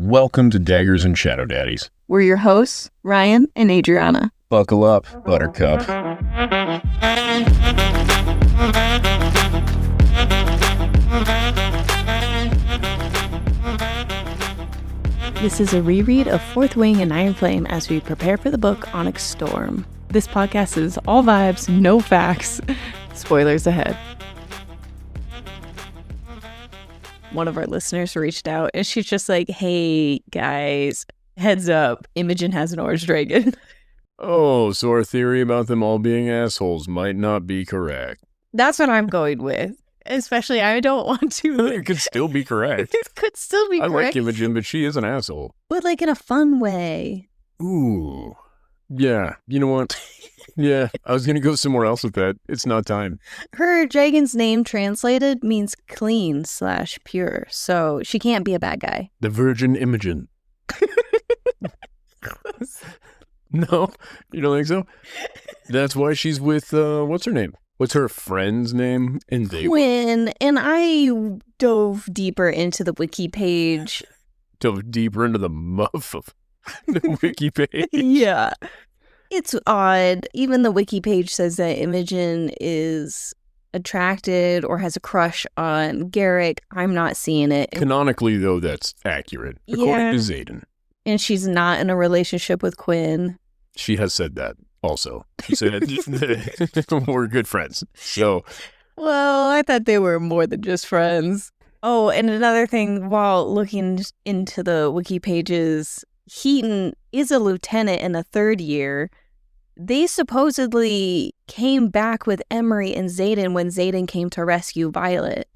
Welcome to Daggers and Shadow Daddies. We're your hosts, Ryan and Adriana. Buckle up, Buttercup. This is a reread of Fourth Wing and Iron Flame as we prepare for the book Onyx Storm. This podcast is all vibes, no facts. Spoilers ahead. One of our listeners reached out and she's just like, hey guys, heads up, Imogen has an orange dragon. Oh, so our theory about them all being assholes might not be correct. That's what I'm going with. Especially, I don't want to. It could still be correct. It could still be correct. I like Imogen, but she is an asshole. But like in a fun way. Ooh. Yeah, you know what? Yeah, I was going to go somewhere else with that. It's not time. Her dragon's name translated means clean/pure, so she can't be a bad guy. The Virgin Imogen. No, you don't think so? That's why she's with, what's her name? What's her friend's name? And Quinn, and I dove deeper into the wiki page. Dove deeper into the muff of the wiki page? Yeah. It's odd. Even the wiki page says that Imogen is attracted or has a crush on Garrick. I'm not seeing it. Canonically, though, that's accurate, according to Xaden. And she's not in a relationship with Quinn. She has said that also. She said we're good friends. So, well, I thought they were more than just friends. Oh, and another thing, while looking into the wiki pages, Heaton is a lieutenant in the third year. They supposedly came back with Emery and Xaden when Xaden came to rescue Violet.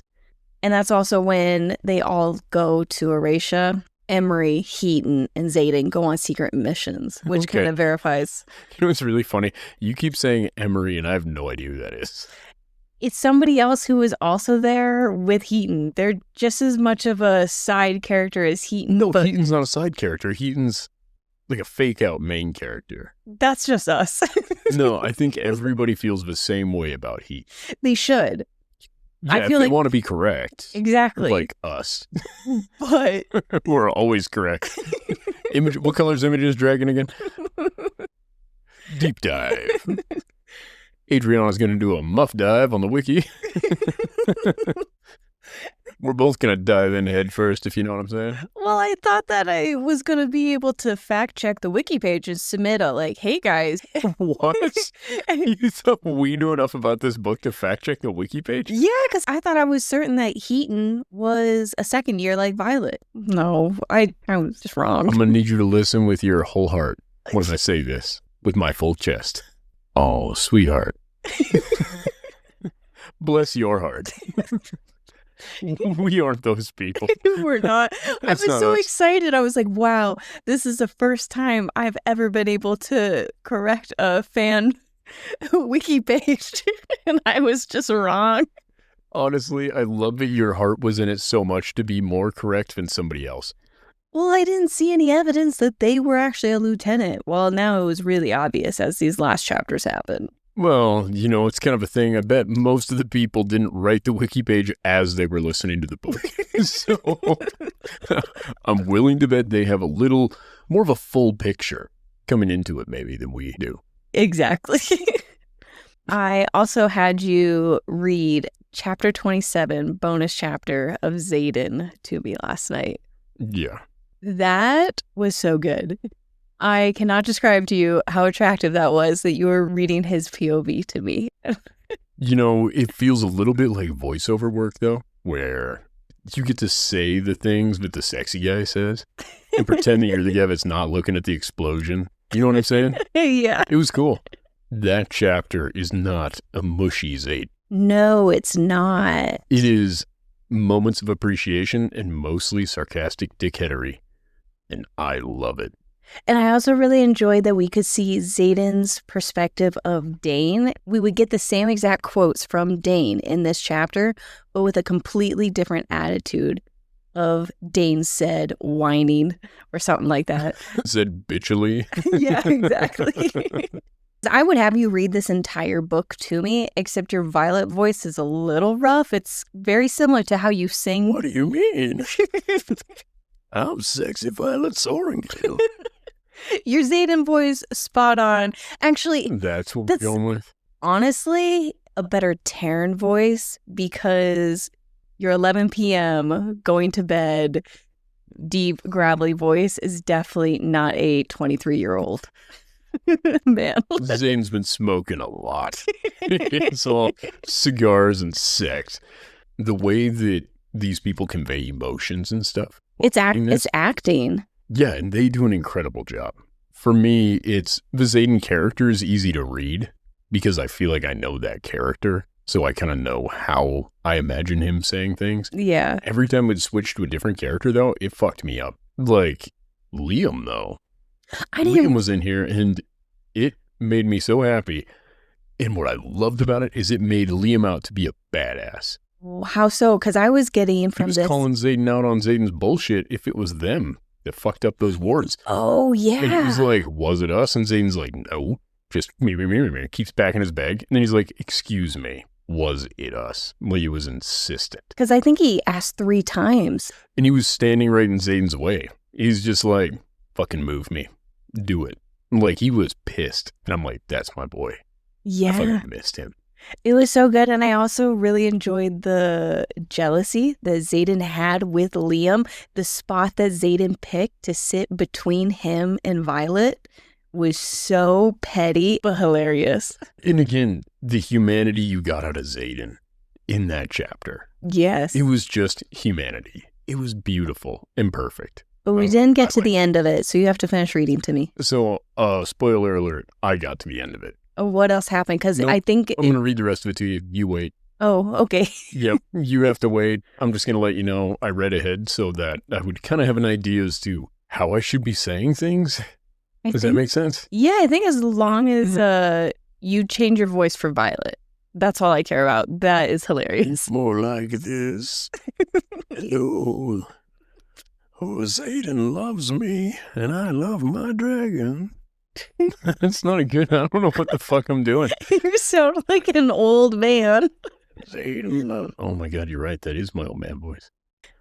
And that's also when they all go to Erasia. Emery, Heaton, and Xaden go on secret missions, which kind of verifies. You know what's really funny? You keep saying Emery, and I have no idea who that is. It's somebody else who is also there with Heaton. They're just as much of a side character as Heaton. No, Heaton's not a side character. Heaton's like a fake-out main character. That's just us. No, I think everybody feels the same way about Heat. They should. Yeah, I feel if they want to be correct. Exactly. Like us. But we're always correct. What color is Imogen's dragon again? Deep dive. Adriana's going to do a muff dive on the wiki. We're both going to dive in head first, if you know what I'm saying. Well, I thought that I was going to be able to fact check the wiki page and submit a, like, hey, guys. What? You thought we knew enough about this book to fact check the wiki page? Yeah, because I thought I was certain that Heaton was a second year like Violet. No, I was just wrong. I'm going to need you to listen with your whole heart when I say this, with my full chest. Oh, sweetheart. Bless your heart. We aren't those people. We're not. I was so excited. I was like, wow, this is the first time I've ever been able to correct a fan wiki page. And I was just wrong. Honestly, I love that your heart was in it so much to be more correct than somebody else. Well, I didn't see any evidence that they were actually a lieutenant. Well, now it was really obvious as these last chapters happened. Well, you know, it's kind of a thing. I bet most of the people didn't write the wiki page as they were listening to the book. So I'm willing to bet they have a little more of a full picture coming into it maybe than we do. Exactly. I also had you read chapter 27, bonus chapter of Xaden to me last night. Yeah. That was so good. I cannot describe to you how attractive that was that you were reading his POV to me. You know, it feels a little bit like voiceover work, though, where you get to say the things that the sexy guy says and pretend that you're the guy that's not looking at the explosion. You know what I'm saying? Yeah. It was cool. That chapter is not a mushy Xaden. No, it's not. It is moments of appreciation and mostly sarcastic dickheadery. And I love it. And I also really enjoyed that we could see Xaden's perspective of Dane. We would get the same exact quotes from Dane in this chapter, but with a completely different attitude of Dane said whining or something like that. Said bitchily. Yeah, exactly. I would have you read this entire book to me, except your Violet voice is a little rough. It's very similar to how you sing. What do you mean? I'm sexy Violet Soaringale. Your Xaden voice, spot on. Actually, That's what we're going with. Honestly, a better Terran voice, because your 11 p.m. going to bed, deep, gravelly voice is definitely not a 23-year-old. Man. Zane's been smoking a lot. It's all cigars and sex. The way that these people convey emotions and stuff. It's acting. Yeah, and they do an incredible job. For me, it's the Xaden character is easy to read because I feel like I know that character. So I kind of know how I imagine him saying things. Yeah. Every time it switched to a different character, though, it fucked me up. Like, Liam, though. Liam was in here, and it made me so happy. And what I loved about it is it made Liam out to be a badass. How so? Because I was getting from this... He was calling Xaden out on Xaden's bullshit if it was them that fucked up those wards. Oh, yeah. And he was like, was it us? And Xaden's like, no, just me. Keeps packing his bag. And then he's like, excuse me, was it us? Well, he was insistent. Because I think he asked 3 times. And he was standing right in Xaden's way. He's just like, fucking move me. Do it. Like, he was pissed. And I'm like, that's my boy. Yeah. I fucking missed him. It was so good, and I also really enjoyed the jealousy that Xaden had with Liam. The spot that Xaden picked to sit between him and Violet was so petty, but hilarious. And again, the humanity you got out of Xaden in that chapter. Yes. It was just humanity. It was beautiful and perfect. But we didn't get to the end of it, so you have to finish reading to me. So, spoiler alert, I got to the end of it. What else happened? Because I think... I'm going to read the rest of it to you. You wait. Oh, okay. Yep, you have to wait. I'm just going to let you know I read ahead so that I would kind of have an idea as to how I should be saying things. Does that make sense? Yeah, I think as long as you change your voice for Violet. That's all I care about. That is hilarious. More like this. Hello. Oh, Xaden loves me, and I love my dragon. That's not a good... I don't know what the fuck I'm doing. You sound like an old man. Xaden loves... Oh my god, you're right. That is my old man voice.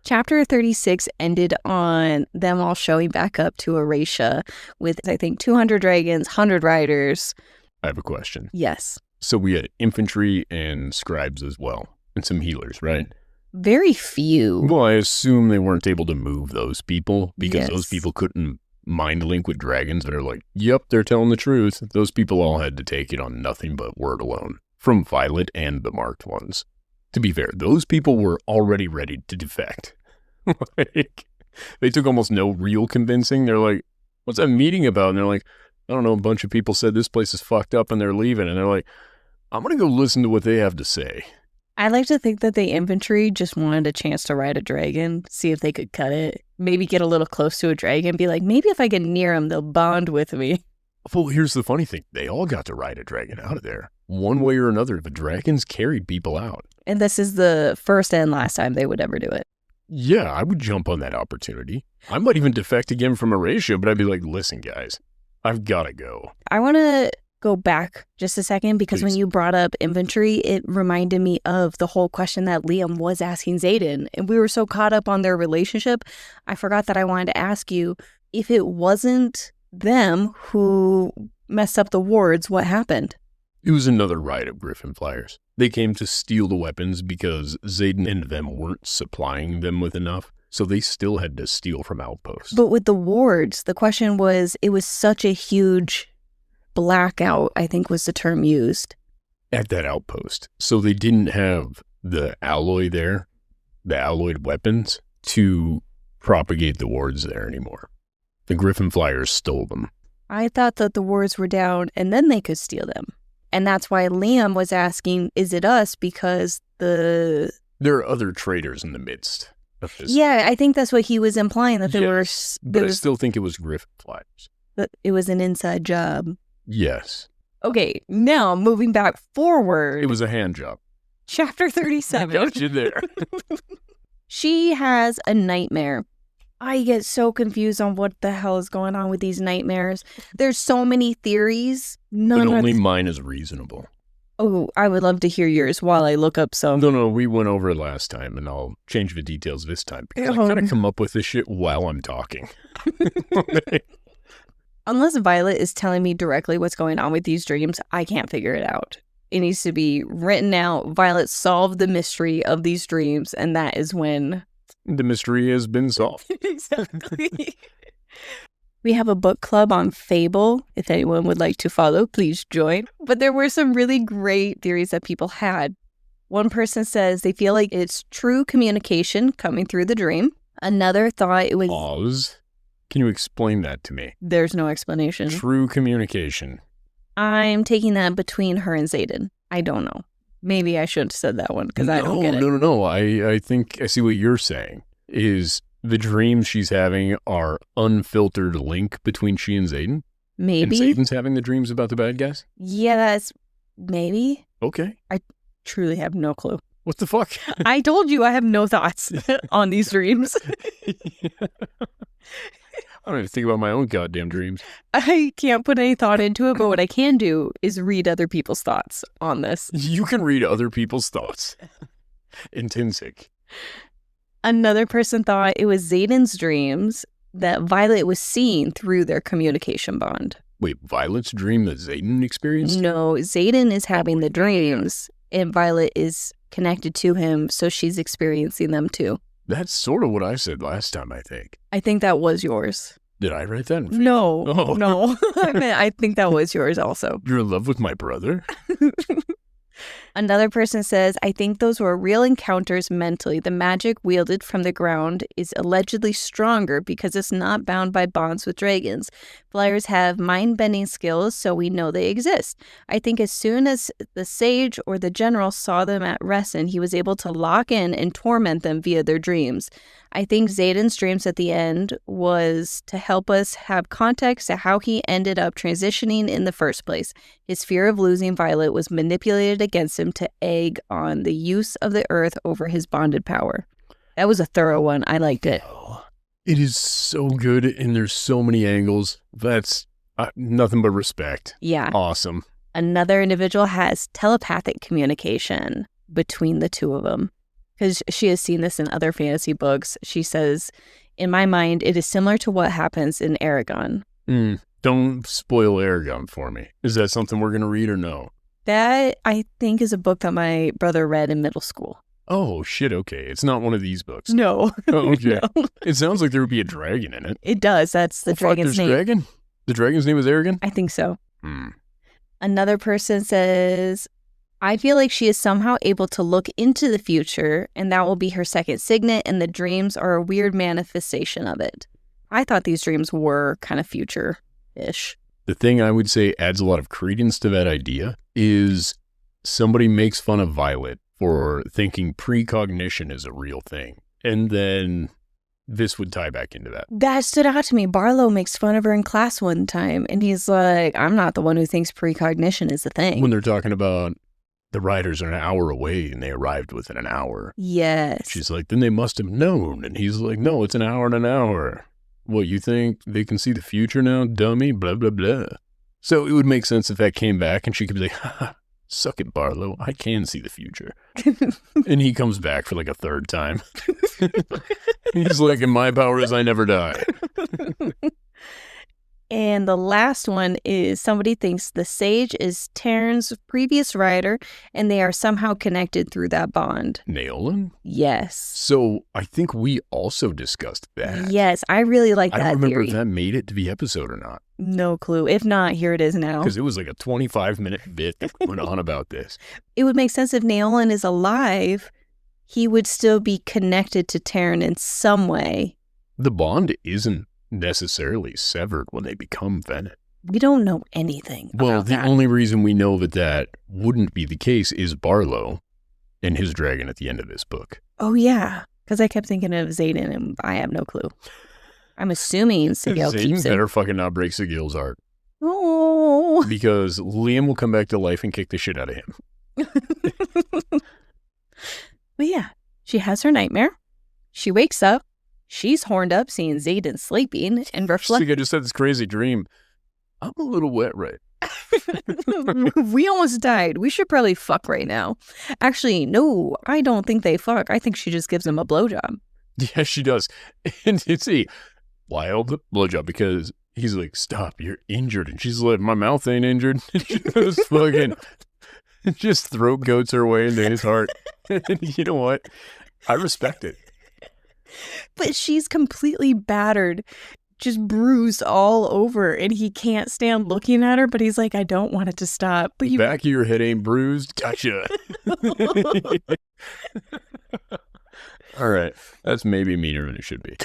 Chapter 36 ended on them all showing back up to Erasia with, I think, 200 dragons, 100 riders. I have a question. Yes. So we had infantry and scribes as well, and some healers, right? Very few. Well, I assume they weren't able to move those people because Yes. those people couldn't mind link with dragons that are like, yep, they're telling the truth. Those people all had to take it on nothing but word alone from Violet and the marked ones. To be fair, those people were already ready to defect. Like, they took almost no real convincing. They're like, what's that meeting about? And they're like, I don't know, a bunch of people said this place is fucked up and they're leaving. And they're like, I'm going to go listen to what they have to say. I like to think that the infantry just wanted a chance to ride a dragon, see if they could cut it, maybe get a little close to a dragon, be like, maybe if I get near them, they'll bond with me. Well, here's the funny thing. They all got to ride a dragon out of there. One way or another, the dragons carried people out. And this is the first and last time they would ever do it. Yeah, I would jump on that opportunity. I might even defect again from Erasia, but I'd be like, listen, guys, I've got to go. I want to go back just a second because when you brought up infantry, it reminded me of the whole question that Liam was asking Xaden. And we were so caught up on their relationship, I forgot that I wanted to ask you, if it wasn't them who messed up the wards, what happened? It was another riot of Griffin Flyers. They came to steal the weapons because Xaden and them weren't supplying them with enough, so they still had to steal from outposts. But with the wards, the question was, it was such a huge blackout, I think was the term used. At that outpost. So they didn't have the alloy there, the alloyed weapons, to propagate the wards there anymore. The Griffin Flyers stole them. I thought that the wards were down and then they could steal them. And that's why Liam was asking, is it us? Because there are other traitors in the midst of this. Yeah, I think that's what he was implying, that But I still think it was Griffin Flyers. That it was an inside job. Yes. Okay, now moving back forward. It was a hand job. Chapter 37. I got you there. She has a nightmare. I get so confused on what the hell is going on with these nightmares. There's so many theories. But only mine is reasonable. Oh, I would love to hear yours while I look up some. No, we went over it last time, and I'll change the details this time because I kind of come up with this shit while I'm talking. Unless Violet is telling me directly what's going on with these dreams, I can't figure it out. It needs to be written out. Violet solved the mystery of these dreams, and that is when... The mystery has been solved. Exactly. We have a book club on Fable. If anyone would like to follow, please join. But there were some really great theories that people had. One person says they feel like it's true communication coming through the dream. Another thought it was... Pause. Can you explain that to me? There's no explanation. True communication. I'm taking that between her and Xaden. I don't know. Maybe I shouldn't have said that one because I don't get it. No. I think I see what you're saying is the dreams she's having are unfiltered link between she and Xaden. Maybe. And Xaden's having the dreams about the bad guys? Yeah, that's maybe. Okay. I truly have no clue. What the fuck? I told you I have no thoughts on these dreams. I don't even think about my own goddamn dreams. I can't put any thought into it, but what I can do is read other people's thoughts on this. You can read other people's thoughts. Intrinsic. Another person thought it was Xaden's dreams that Violet was seeing through their communication bond. Wait, Violet's dream that Xaden experienced? No, Xaden is having the dreams, and Violet is connected to him, so she's experiencing them too. That's sort of what I said last time, I think. I think that was yours. Did I write that? No, Oh. no. I think that was yours also. You're in love with my brother? Another person says, I think those were real encounters mentally. The magic wielded from the ground is allegedly stronger because it's not bound by bonds with dragons. Flyers have mind-bending skills, so we know they exist. I think as soon as the sage or the general saw them at Riorson, he was able to lock in and torment them via their dreams. I think Xaden's dreams at the end was to help us have context to how he ended up transitioning in the first place. His fear of losing Violet was manipulated against him to egg on the use of the earth over his bonded power. That was a thorough one. I liked it. It is so good, and there's so many angles. That's nothing but respect. Yeah. Awesome. Another individual has telepathic communication between the two of them. Because she has seen this in other fantasy books. She says, in my mind, it is similar to what happens in Aragon. Don't spoil Aragon for me. Is that something we're going to read or no? That, I think, is a book that my brother read in middle school. Oh, shit, okay. It's not one of these books. No. Oh, okay. No. It sounds like there would be a dragon in it. It does. That's the dragon's name. Dragon? The dragon's name is Aragon? I think so. Another person says, I feel like she is somehow able to look into the future, and that will be her second signet, and the dreams are a weird manifestation of it. I thought these dreams were kind of future-ish. The thing I would say adds a lot of credence to that idea is somebody makes fun of Violet for thinking precognition is a real thing. And then this would tie back into that. That stood out to me. Barlow makes fun of her in class one time, and he's like, I'm not the one who thinks precognition is a thing. When they're talking about the riders are an hour away and they arrived within an hour. Yes. She's like, then they must have known. And he's like, no, it's an hour and an hour. What, you think they can see the future now, dummy? Blah, blah, blah. So it would make sense if that came back and she could be like, ha, suck it, Barlow. I can see the future. And he comes back for like a third time. He's like, and my power is I never die. And the last one is somebody thinks the sage is Taryn's previous rider, and they are somehow connected through that bond. Naolin? Yes. So I think we also discussed that. Yes, I really like that I don't remember theory. if that made it to the episode or not. No clue. If not, here it is now. Because it was like a 25-minute bit that went on about this. It would make sense if Naolin is alive, he would still be connected to Taryn in some way. The bond isn't necessarily severed when they become Venet. We don't know anything about that. Only reason we know that wouldn't be the case is Barlow and his dragon at the end of this book. Oh, yeah. Because I kept thinking of Xaden, and I have no clue. I'm assuming Sigil keeps it. Xaden better fucking not break Sigil's heart. Oh. Because Liam will come back to life and kick the shit out of him. But yeah, she has her nightmare. She wakes up. She's horned up seeing Xaden sleeping and I just had this crazy dream. I'm a little wet, right? We almost died. We should probably fuck right now. Actually, no, I don't think they fuck. I think she just gives him a blowjob. Yeah, she does. And it's a wild blowjob because he's like, stop, you're injured. And she's like, my mouth ain't injured. She just fucking just throat goats her way into his heart. And you know what? I respect it. But she's completely battered, just bruised all over, and he can't stand looking at her, but he's like, I don't want it to stop. But you Back of your head ain't bruised. Gotcha. All right. That's maybe meaner than it should be.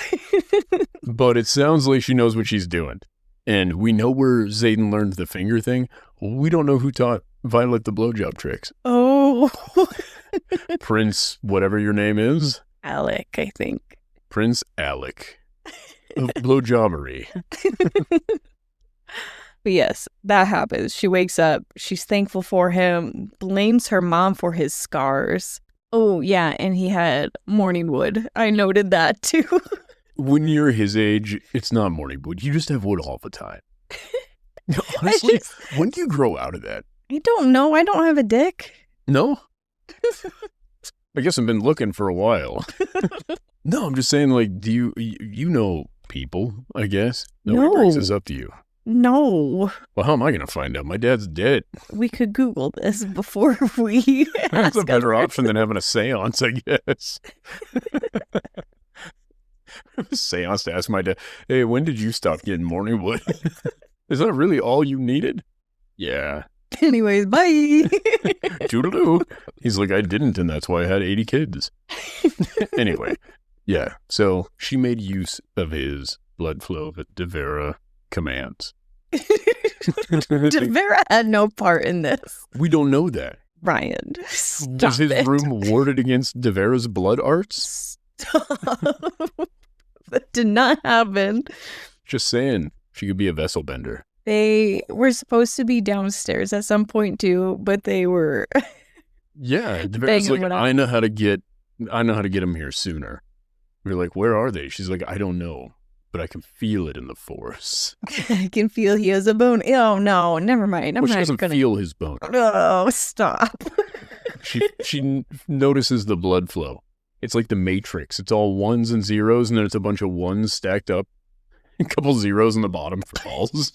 But it sounds like she knows what she's doing. And we know where Xaden learned the finger thing. We don't know who taught Violet the blowjob tricks. Oh. Prince, whatever your name is. Alec, I think. Prince Alec of blowjobbery. But yes, that happens. She wakes up. She's thankful for him. Blames her mom for his scars. Oh, yeah, and he had morning wood. I noted that, too. When you're his age, it's not morning wood. You just have wood all the time. Honestly, when do you grow out of that? I don't know. I don't have a dick. No? I guess I've been looking for a while. No, I'm just saying, like, do you know people, I guess? Nobody brings this up to you. No. Well, how am I going to find out? My dad's dead. We could Google this before we That's a better option than having a seance, I guess. A seance to ask my dad, hey, when did you stop getting morning wood? Is that really all you needed? Yeah. Anyways, bye. Toodaloo. He's like, I didn't, and that's why I had 80 kids. Anyway, yeah. So she made use of his blood flow at Devera commands. Devera had no part in this. We don't know that. Ryan, stop Was his room warded against Devera's blood arts? Stop. That did not happen. Just saying, she could be a vessel bender. They were supposed to be downstairs at some point too, but they were. Yeah, Devera's like, I know how to get them here sooner. We're like, where are they? She's like, I don't know, but I can feel it in the force. I can feel he has a bone. Oh no, never mind. She doesn't feel his bone. Oh, stop. She notices the blood flow. It's like the Matrix. It's all ones and zeros, and then it's a bunch of ones stacked up. A couple zeros in the bottom for balls.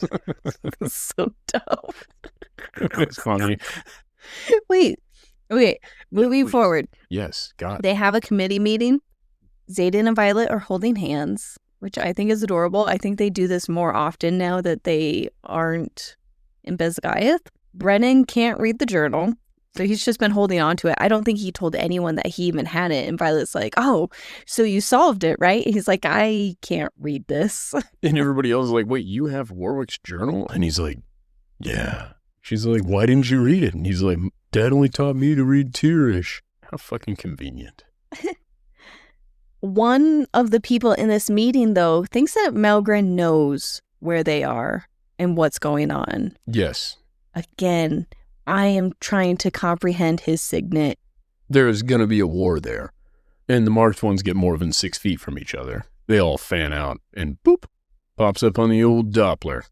So dumb. It's funny. Wait. Okay, moving forward. Yes, God. They have a committee meeting. Xaden and Violet are holding hands, which I think is adorable. I think they do this more often now that they aren't in Bezgaeth. Brennan can't read the journal, so he's just been holding on to it. I don't think he told anyone that he even had it. And Violet's like, oh, so you solved it, right? And he's like, I can't read this. And everybody else is like, wait, you have Warwick's journal? And he's like, yeah. She's like, why didn't you read it? And he's like, Dad only taught me to read Tearish. How fucking convenient. One of the people in this meeting, though, thinks that melgren knows where they are and what's going on. Yes. Again, I am trying to comprehend his signet. There's going to be a war there. And the marked ones get more than 6 feet from each other. They all fan out and boop, pops up on the old Doppler.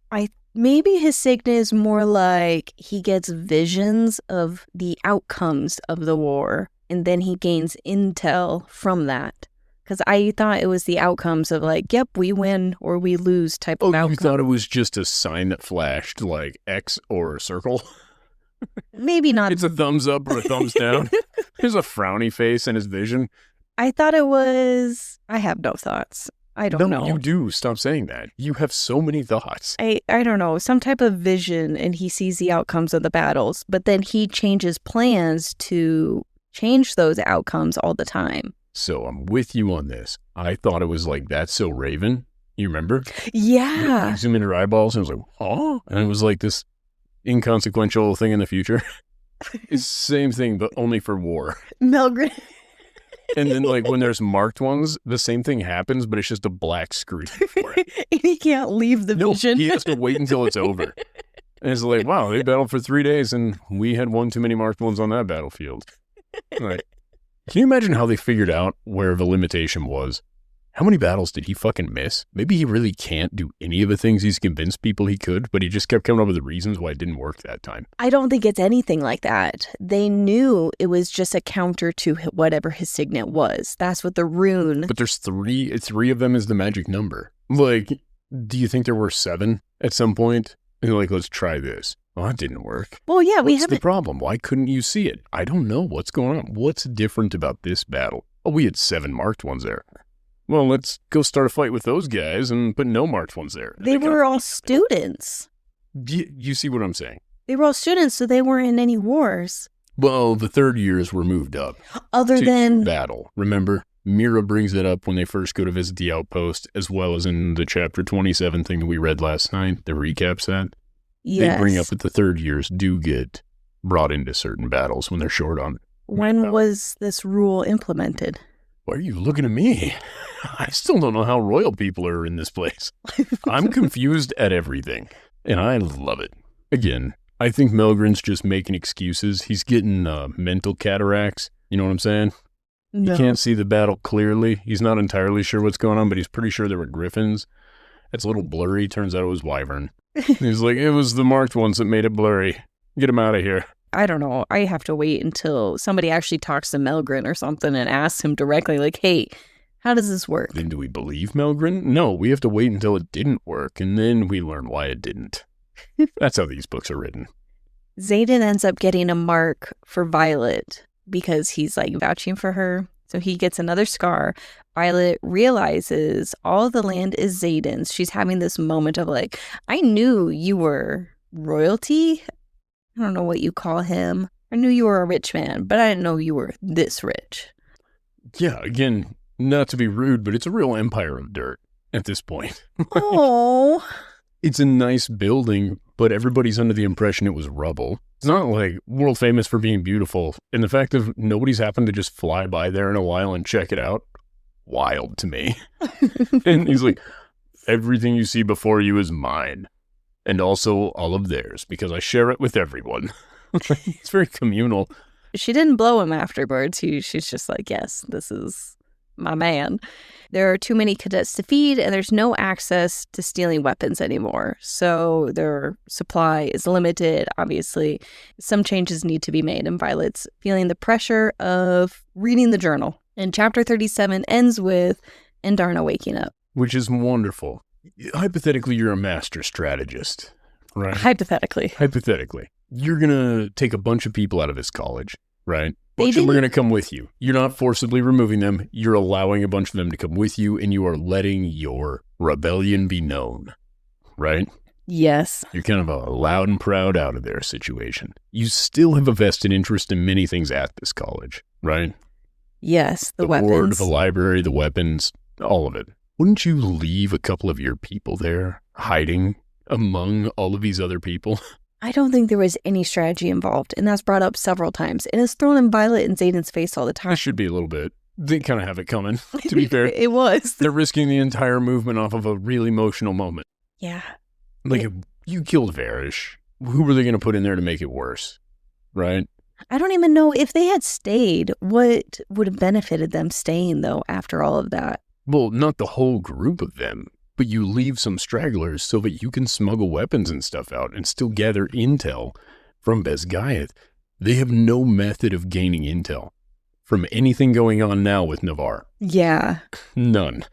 Maybe his signet is more like he gets visions of the outcomes of the war, and then he gains intel from that. Because I thought it was the outcomes of like, yep, we win or we lose type of outcome. You thought it was just a sign that flashed like X or a circle? Maybe not. It's a thumbs up or a thumbs down. There's a frowny face in his vision. I thought it was... I have no thoughts. I don't know. No, you do. Stop saying that. You have so many thoughts. I don't know. Some type of vision, and he sees the outcomes of the battles, but then he changes plans to change those outcomes all the time. So I'm with you on this. I thought it was like, that's so Raven. You remember? Yeah. You zoom into her eyeballs, and it was like, oh. And it was like this inconsequential thing in the future. It's the same thing, but only for war. Melgren. And then, like, when there's marked ones, the same thing happens, but it's just a black screen for it. And he can't leave the vision. He has to wait until it's over. And it's like, wow, they battled for 3 days, and we had one too many marked ones on that battlefield. Like, can you imagine how they figured out where the limitation was? How many battles did he fucking miss? Maybe he really can't do any of the things he's convinced people he could, but he just kept coming up with the reasons why it didn't work that time. I don't think it's anything like that. They knew it was just a counter to whatever his signet was. That's what the rune... But there's three of them is the magic number. Like, do you think there were 7 at some point? And they're like, let's try this. Well, that didn't work. Well, yeah, we haven't... What's the problem? Why couldn't you see it? I don't know. What's going on? What's different about this battle? Oh, we had 7 marked ones there. Well, let's go start a fight with those guys and put no marked ones there. They were all students. You see what I'm saying? They were all students, so they weren't in any wars. Well, the 3rd years were moved up. Other than... battle. Remember? Mira brings it up when they first go to visit the outpost, as well as in the chapter 27 thing that we read last night, the recaps that. Yes. They bring up that the 3rd years do get brought into certain battles when they're short on it. When was this rule implemented? Why are you looking at me? I still don't know how royal people are in this place. I'm confused at everything, and I love it. Again, I think Melgren's just making excuses. He's getting mental cataracts. You know what I'm saying? No. He can't see the battle clearly. He's not entirely sure what's going on, but he's pretty sure there were griffins. It's a little blurry. Turns out it was wyvern. He's like, it was the marked ones that made it blurry. Get him out of here. I don't know. I have to wait until somebody actually talks to Melgren or something and asks him directly, like, hey, how does this work? Then do we believe Melgren? No, we have to wait until it didn't work, and then we learn why it didn't. That's how these books are written. Xaden ends up getting a mark for Violet because he's, like, vouching for her. So he gets another scar. Violet realizes all the land is Xaden's. She's having this moment of, like, I knew you were royalty. I don't know what you call him. I knew you were a rich man, but I didn't know you were this rich. Yeah, again, not to be rude, but it's a real empire of dirt at this point. Oh. It's a nice building, but everybody's under the impression it was rubble. It's not like world famous for being beautiful. And the fact of nobody's happened to just fly by there in a while and check it out, wild to me. And he's like, everything you see before you is mine. And also all of theirs, because I share it with everyone. It's very communal. She didn't blow him afterwards. She's just like, yes, this is my man. There are too many cadets to feed, and there's no access to stealing weapons anymore. So their supply is limited, obviously. Some changes need to be made, and Violet's feeling the pressure of reading the journal. And chapter 37 ends with Andarna waking up. Which is wonderful. Hypothetically, you're a master strategist, right? Hypothetically. You're going to take a bunch of people out of this college, right? Bunch of them are going to come with you. You're not forcibly removing them. You're allowing a bunch of them to come with you, and you are letting your rebellion be known, right? Yes. You're kind of a loud and proud out of there situation. You still have a vested interest in many things at this college, right? Yes, the weapons. The board, the library, the weapons, all of it. Wouldn't you leave a couple of your people there, hiding among all of these other people? I don't think there was any strategy involved, and that's brought up several times. And it's thrown in Violet and Xaden's face all the time. It should be a little bit. They kind of have it coming, to be fair. It was. They're risking the entire movement off of a really emotional moment. Yeah. Like, if you killed Varish, who were they going to put in there to make it worse? Right? I don't even know if they had stayed, what would have benefited them staying, though, after all of that. Well, not the whole group of them, but you leave some stragglers so that you can smuggle weapons and stuff out and still gather intel from Besgaiath. They have no method of gaining intel from anything going on now with Navarre. Yeah. None.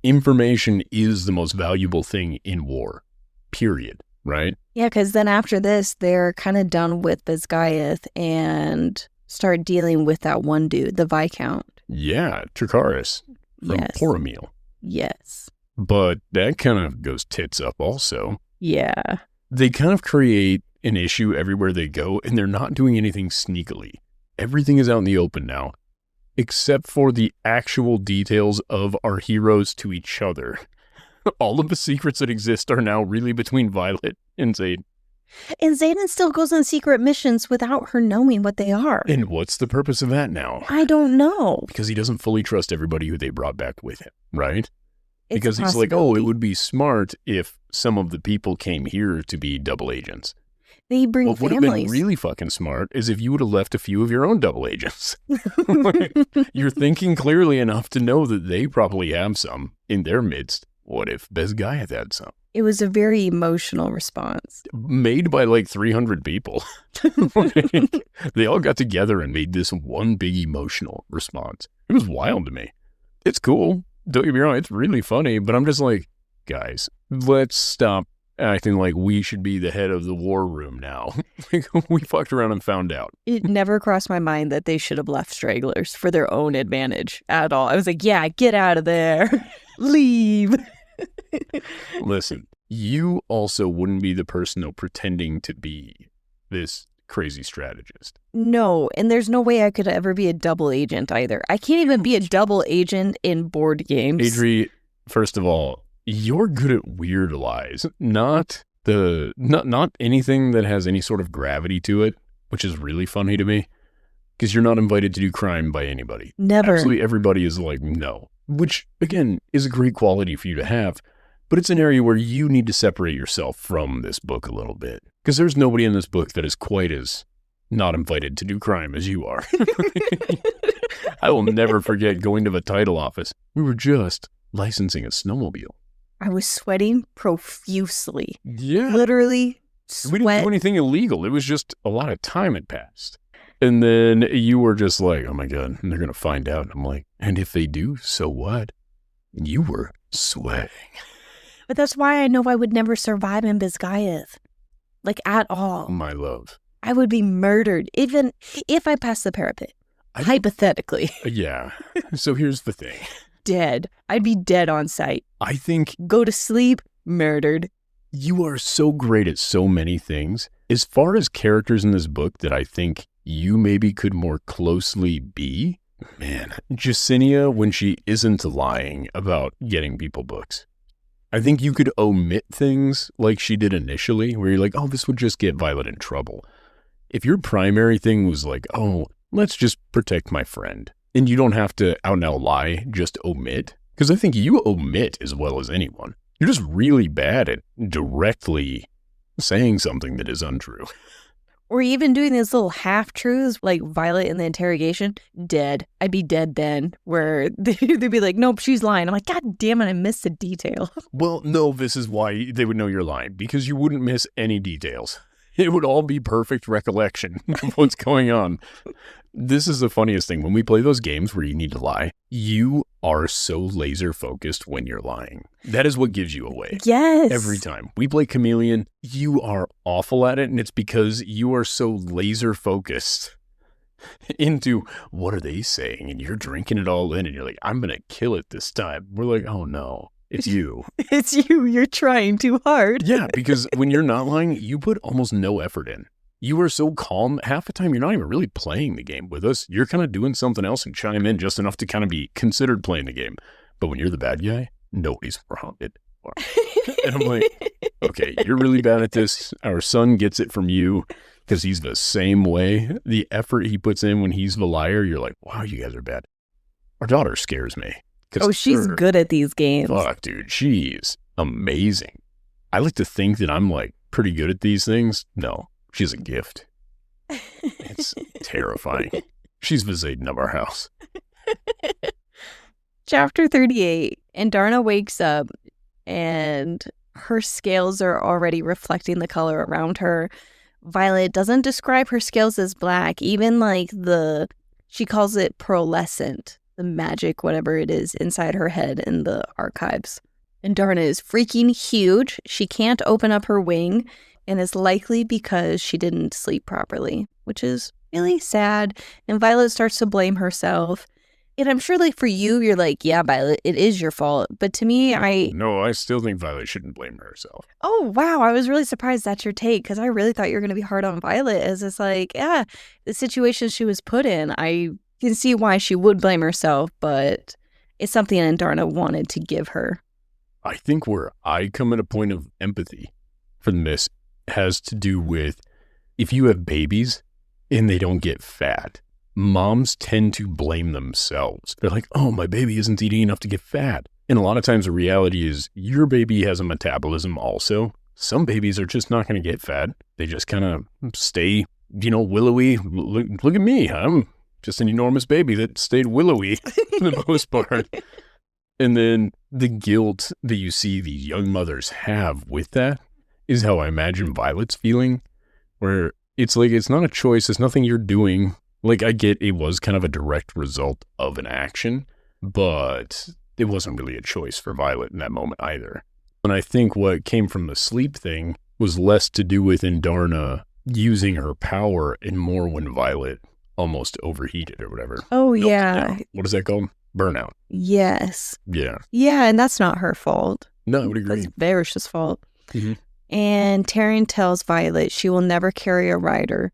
Information is the most valuable thing in war, period, right? Yeah, because then after this, they're kind of done with Besgaiath and start dealing with that one dude, the Viscount. Yeah, Tricaris from Poromil. Yes. But that kind of goes tits up also. Yeah. They kind of create an issue everywhere they go, and they're not doing anything sneakily. Everything is out in the open now, except for the actual details of our heroes to each other. All of the secrets that exist are now really between Violet and Xaden. And Xaden still goes on secret missions without her knowing what they are. And what's the purpose of that now? I don't know. Because he doesn't fully trust everybody who they brought back with him, right? Because he's like, oh, it would be smart if some of the people came here to be double agents. They bring What would have been families. really fucking smart is if you would have left a few of your own double agents. You're thinking clearly enough to know that they probably have some in their midst. What if Bezgaiath had some? It was a very emotional response. Made by like 300 people. They all got together and made this one big emotional response. It was wild to me. It's cool. Don't get me wrong. It's really funny, but I'm just like, guys, let's stop acting like we should be the head of the war room now. We fucked around and found out. It never crossed my mind that they should have left stragglers for their own advantage at all. I was like, yeah, get out of there. Leave. Listen, you also wouldn't be the person though pretending to be this crazy strategist. No, and there's no way I could ever be a double agent either. I can't even be a double agent in board games. Adri, first of all, you're good at weird lies, not anything that has any sort of gravity to it, which is really funny to me, because you're not invited to do crime by anybody. Never. Absolutely everybody is like, no, which, again, is a great quality for you to have, but it's an area where you need to separate yourself from this book a little bit, because there's nobody in this book that is quite as not invited to do crime as you are. I will never forget going to the title office. We were just licensing a snowmobile. I was sweating profusely. Yeah. Literally We didn't do anything illegal. It was just a lot of time had passed. And then you were just like, oh my God, they're going to find out. And I'm like, and if they do, so what? And you were sweating. But that's why I know I would never survive in Bezgaiath. Like, at all. My love. I would be murdered, even if I passed the parapet. Hypothetically. Yeah. So here's the thing. Dead. I'd be dead on sight. I think Go to sleep, murdered. you are so great at so many things. As far as characters in this book that I think you maybe could more closely be, man, Jacinia when she isn't lying about getting people books. I think you could omit things like she did initially, where you're like, oh, this would just get Violet in trouble. If your primary thing was like, oh, let's just protect my friend, and you don't have to out and out lie, just omit. Because I think you omit as well as anyone. You're just really bad at directly saying something that is untrue. Or even doing these little half-truths, like Violet in the interrogation, dead. I'd be dead then, where they'd be like, nope, she's lying. I'm like, God damn it, I missed a detail. Well, no, this is why they would know you're lying, because you wouldn't miss any details. It would all be perfect recollection of what's going on. This is the funniest thing. When we play those games where you need to lie, you are so laser focused when you're lying. That is what gives you away. Yes. Every time. We play Chameleon, you are awful at it, and it's because you are so laser focused into what are they saying, and you're drinking it all in, and you're like, I'm going to kill it this time. We're like, oh no, it's you. It's you. You're trying too hard. Yeah, because when you're not lying, you put almost no effort in. You are so calm. Half the time, you're not even really playing the game with us. You're kind of doing something else and chime in just enough to kind of be considered playing the game. But when you're the bad guy, nobody's around it. And I'm like, okay, you're really bad at this. Our son gets it from you because he's the same way. The effort he puts in when he's the liar, you're like, wow, you guys are bad. Our daughter scares me. Oh, she's good at these games. Fuck, dude, she's amazing. I like to think that I'm like pretty good at these things. No. She's a gift. It's terrifying. She's the Xaden of our house. Chapter 38. Andarna wakes up and her scales are already reflecting the color around her. Violet doesn't describe her scales as black, even like she calls it pearlescent, the magic, whatever it is, inside her head in the archives. Andarna is freaking huge. She can't open up her wing, and it's likely because she didn't sleep properly, which is really sad. And Violet starts to blame herself. And I'm sure, like, for you, you're like, yeah, Violet, it is your fault. But to me, No, I still think Violet shouldn't blame herself. Oh, wow. I was really surprised that's your take, because I really thought you were going to be hard on Violet, as it's like, yeah, the situation she was put in, I can see why she would blame herself, but it's something Andarna wanted to give her. I think where I come at a point of empathy from this has to do with if you have babies and they don't get fat, moms tend to blame themselves. They're like, oh, my baby isn't eating enough to get fat. And a lot of times the reality is your baby has a metabolism also. Some babies are just not going to get fat. they just kind of stay, willowy. Look at me. I'm just an enormous baby that stayed willowy for the most part. And then the guilt that you see these young mothers have with that is how I imagine Violet's feeling, where it's like, it's not a choice. It's nothing you're doing. Like, I get it was kind of a direct result of an action, but it wasn't really a choice for Violet in that moment either. And I think what came from the sleep thing was less to do with Andarna using her power and more when Violet almost overheated or whatever. Oh, yeah. What is that called? Burnout. Yes. Yeah. Yeah, and that's not her fault. No, I would agree. That's Varish's fault. Mm-hmm. And Taryn tells Violet she will never carry a rider,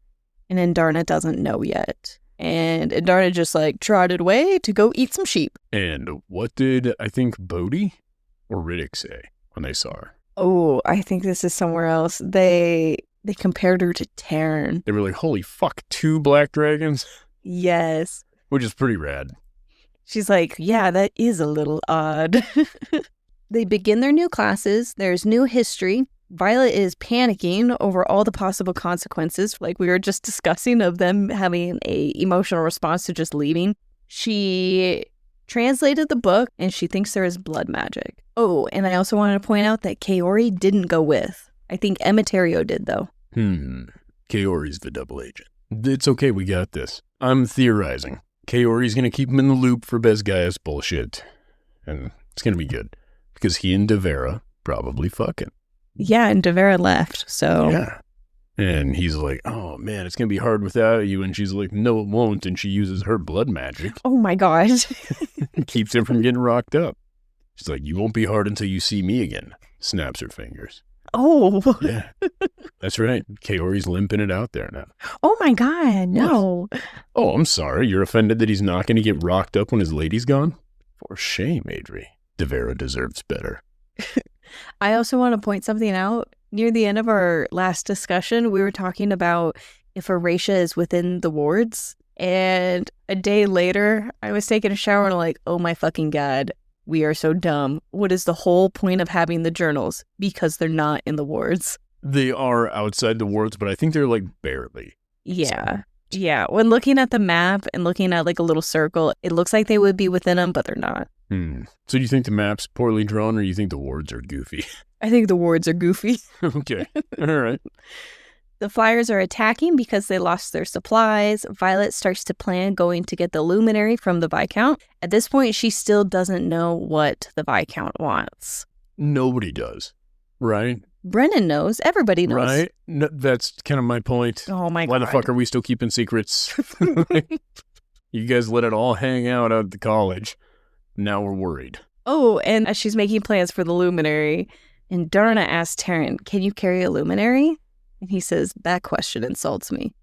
and Andarna doesn't know yet. And Andarna just trotted away to go eat some sheep. And what did, I think, Bodhi or Riddick say when they saw her? Oh, I think this is somewhere else. They compared her to Taryn. They were like, holy fuck, 2 black dragons? Yes. Which is pretty rad. She's like, yeah, that is a little odd. They begin their new classes. There's new history. Violet is panicking over all the possible consequences, like we were just discussing, of them having a emotional response to just leaving. She translated the book, and she thinks there is blood magic. Oh, and I also wanted to point out that Kaori didn't go with. I think Emetario did, though. Kaori's the double agent. It's okay, we got this. I'm theorizing. Kaori's going to keep him in the loop for Besgaia's bullshit. And it's going to be good. Because he and Devera probably fucking. Yeah, and Devera left, so. Yeah. And he's like, oh man, it's going to be hard without you. And she's like, no, it won't. And she uses her blood magic. Oh my God. Keeps him from getting rocked up. She's like, you won't be hard until you see me again. Snaps her fingers. Oh. Yeah. That's right. Kaori's limping it out there now. Oh my God, no. Oh, I'm sorry. You're offended that he's not going to get rocked up when his lady's gone? For shame, Adri. Devera deserves better. I also want to point something out. Near the end of our last discussion, we were talking about if Horatia is within the wards. And a day later, I was taking a shower and I'm like, oh my fucking God, we are so dumb. What is the whole point of having the journals? Because they're not in the wards. They are outside the wards, but I think they're barely. Yeah. Yeah. When looking at the map and looking at a little circle, it looks like they would be within them, but they're not. So do you think the map's poorly drawn, or you think the wards are goofy? I think the wards are goofy. Okay. All right. The Flyers are attacking because they lost their supplies. Violet starts to plan going to get the luminary from the Viscount. At this point, she still doesn't know what the Viscount wants. Nobody does, right? Brennan knows. Everybody knows. Right? No, that's kind of my point. Oh my God. Why the fuck are we still keeping secrets? You guys let it all hang out at the college. Now we're worried. Oh, and as she's making plans for the luminary, Andarna asks Taryn, can you carry a luminary? And he says, that question insults me.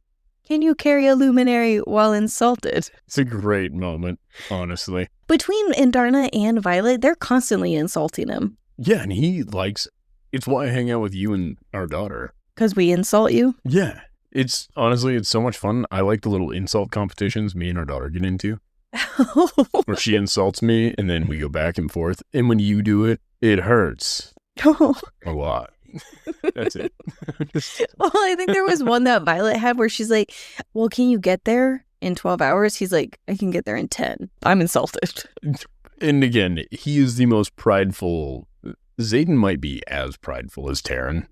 Can you carry a luminary while insulted? It's a great moment, honestly. Between Andarna and Violet, they're constantly insulting him. Yeah, and he likes, it's why I hang out with you and our daughter. Because we insult you? Yeah. It's so much fun. I like the little insult competitions me and our daughter get into. Where she insults me and then we go back and forth. And when you do it, it hurts. A lot. That's it. Well, I think there was one that Violet had where she's like, well, can you get there in 12 hours? He's like, I can get there in 10. I'm insulted. And again, he is the most prideful. Xaden might be as prideful as Taryn,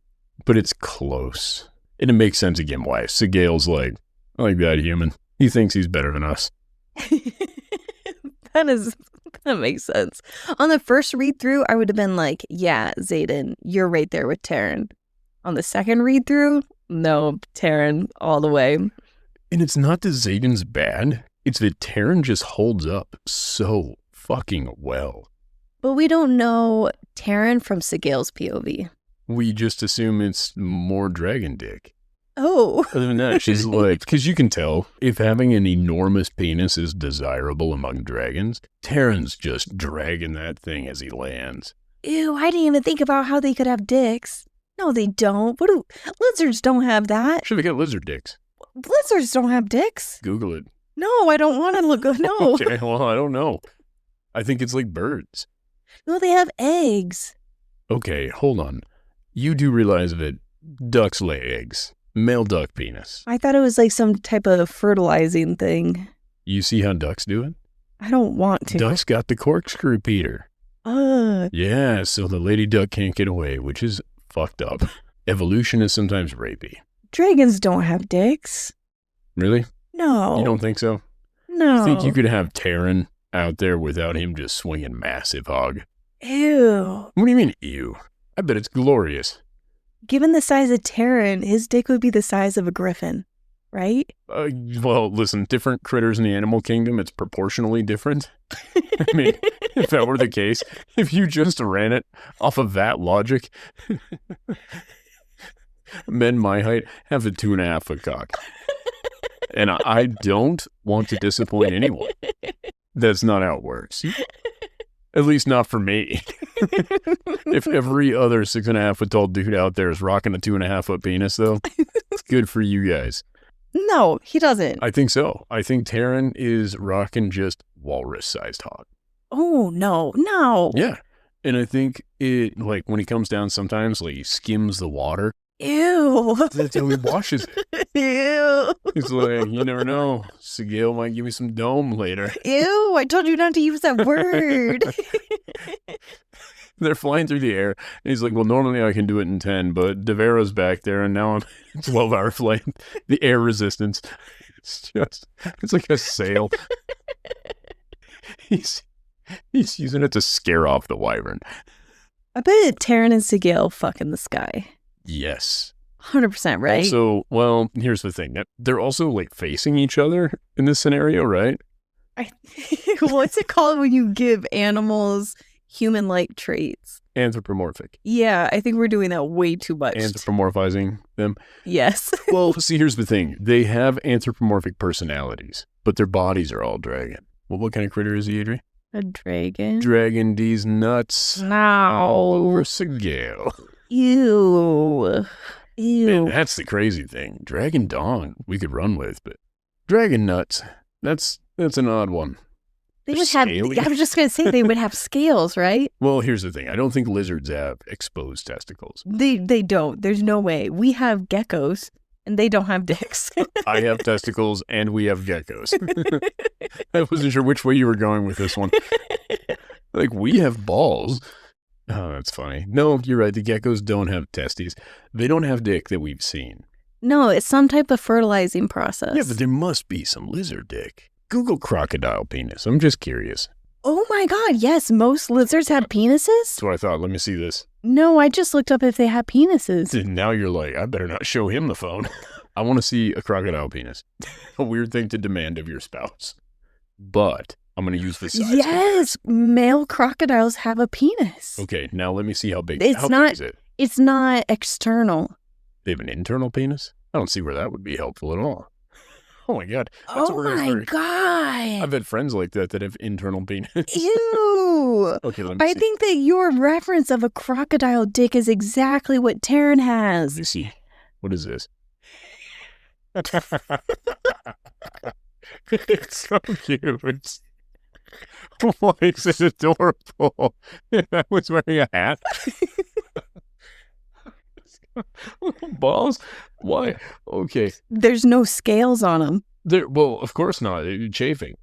but it's close. And it makes sense again why. Sigale's like, I like that human. He thinks he's better than us. That makes sense. On the first read through, I would have been like, yeah, Xaden, you're right there with Taryn. On the second read through, no, Taryn all the way. And it's not that Xaden's bad. It's that Taryn just holds up so fucking well. But we don't know Taryn from Sigale's POV. We just assume it's more dragon dick. Oh. Other than that, she's like, because you can tell if having an enormous penis is desirable among dragons, Taryn's just dragging that thing as he lands. Ew, I didn't even think about how they could have dicks. No, they don't. Lizards don't have that. Sure, they got lizard dicks. Lizards don't have dicks. Google it. No, I don't want to look. No. Okay, well, I don't know. I think it's like birds. No, they have eggs. Okay, hold on. You do realize that ducks lay eggs. Male duck penis. I thought it was like some type of fertilizing thing. You see how ducks do it? I don't want to. Ducks got the corkscrew, Peter. Yeah, so the lady duck can't get away, which is fucked up. Evolution is sometimes rapey. Dragons don't have dicks. Really? No. You don't think so? No. I think you could have Terran out there without him just swinging massive hog. Ew. What do you mean, ew? I bet it's glorious. Given the size of Terran, his dick would be the size of a griffin, right? Well, listen, different critters in the animal kingdom, it's proportionally different. I mean, if that were the case, if you just ran it off of that logic, men my height have a 2.5 foot cock. And I don't want to disappoint anyone. That's not how it works. At least not for me. If every other 6.5 foot tall dude out there is rocking a 2.5 foot penis, though, it's good for you guys. No, he doesn't. I think so. I think Terran is rocking just walrus-sized hog. Oh, no. Yeah. And I think it, like, when he comes down sometimes, like, he skims the water. Ew. That's how he washes it. Ew. He's like, you never know. Sigil might give me some dome later. Ew, I told you not to use that word. They're flying through the air. And he's like, well, normally I can do it in 10, but Devera's back there, and now I'm 12-hour flight. The air resistance. It's like a sail. He's using it to scare off the wyvern. I bet Terran and Sigil fuck in the sky. Yes. 100%, right? Also, well, here's the thing. They're also, like, facing each other in this scenario, right? What's it called when you give animals human-like traits? Anthropomorphic. Yeah, I think we're doing that way too much. Anthropomorphizing them. Yes. Well, see, here's the thing. They have anthropomorphic personalities, but their bodies are all dragon. Well, what kind of critter is he, Adri? A dragon? Dragon D's nuts. No. All over Sigil. Ew. And that's the crazy thing. Dragon Dong, we could run with, but Dragon Nuts, that's an odd one. They would have, I was just going to say they would have scales, right? Well, here's the thing. I don't think lizards have exposed testicles. They don't. There's no way. We have geckos, and they don't have dicks. I have testicles, and we have geckos. I wasn't sure which way you were going with this one. Like, we have balls. Oh, that's funny. No, you're right. The geckos don't have testes. They don't have dick that we've seen. No, it's some type of fertilizing process. Yeah, but there must be some lizard dick. Google crocodile penis. I'm just curious. Oh my God, yes. Most lizards have penises? That's what I thought. Let me see this. No, I just looked up if they have penises. And now you're like, I better not show him the phone. I want to see a crocodile penis. A weird thing to demand of your spouse. But I'm going to use this size. Yes, male crocodiles have a penis. Okay, now let me see how big. How big is it? It's not external. They have an internal penis? I don't see where that would be helpful at all. Oh my God. That's my God. I've had friends like that have internal penis. Ew. Okay, let me see. I think that your reference of a crocodile dick is exactly what Terran has. Let me see. What is this? It's so cute. Why is it adorable? I was wearing a hat. Balls? Why? Okay. There's no scales on them. Well, of course not. They're chafing.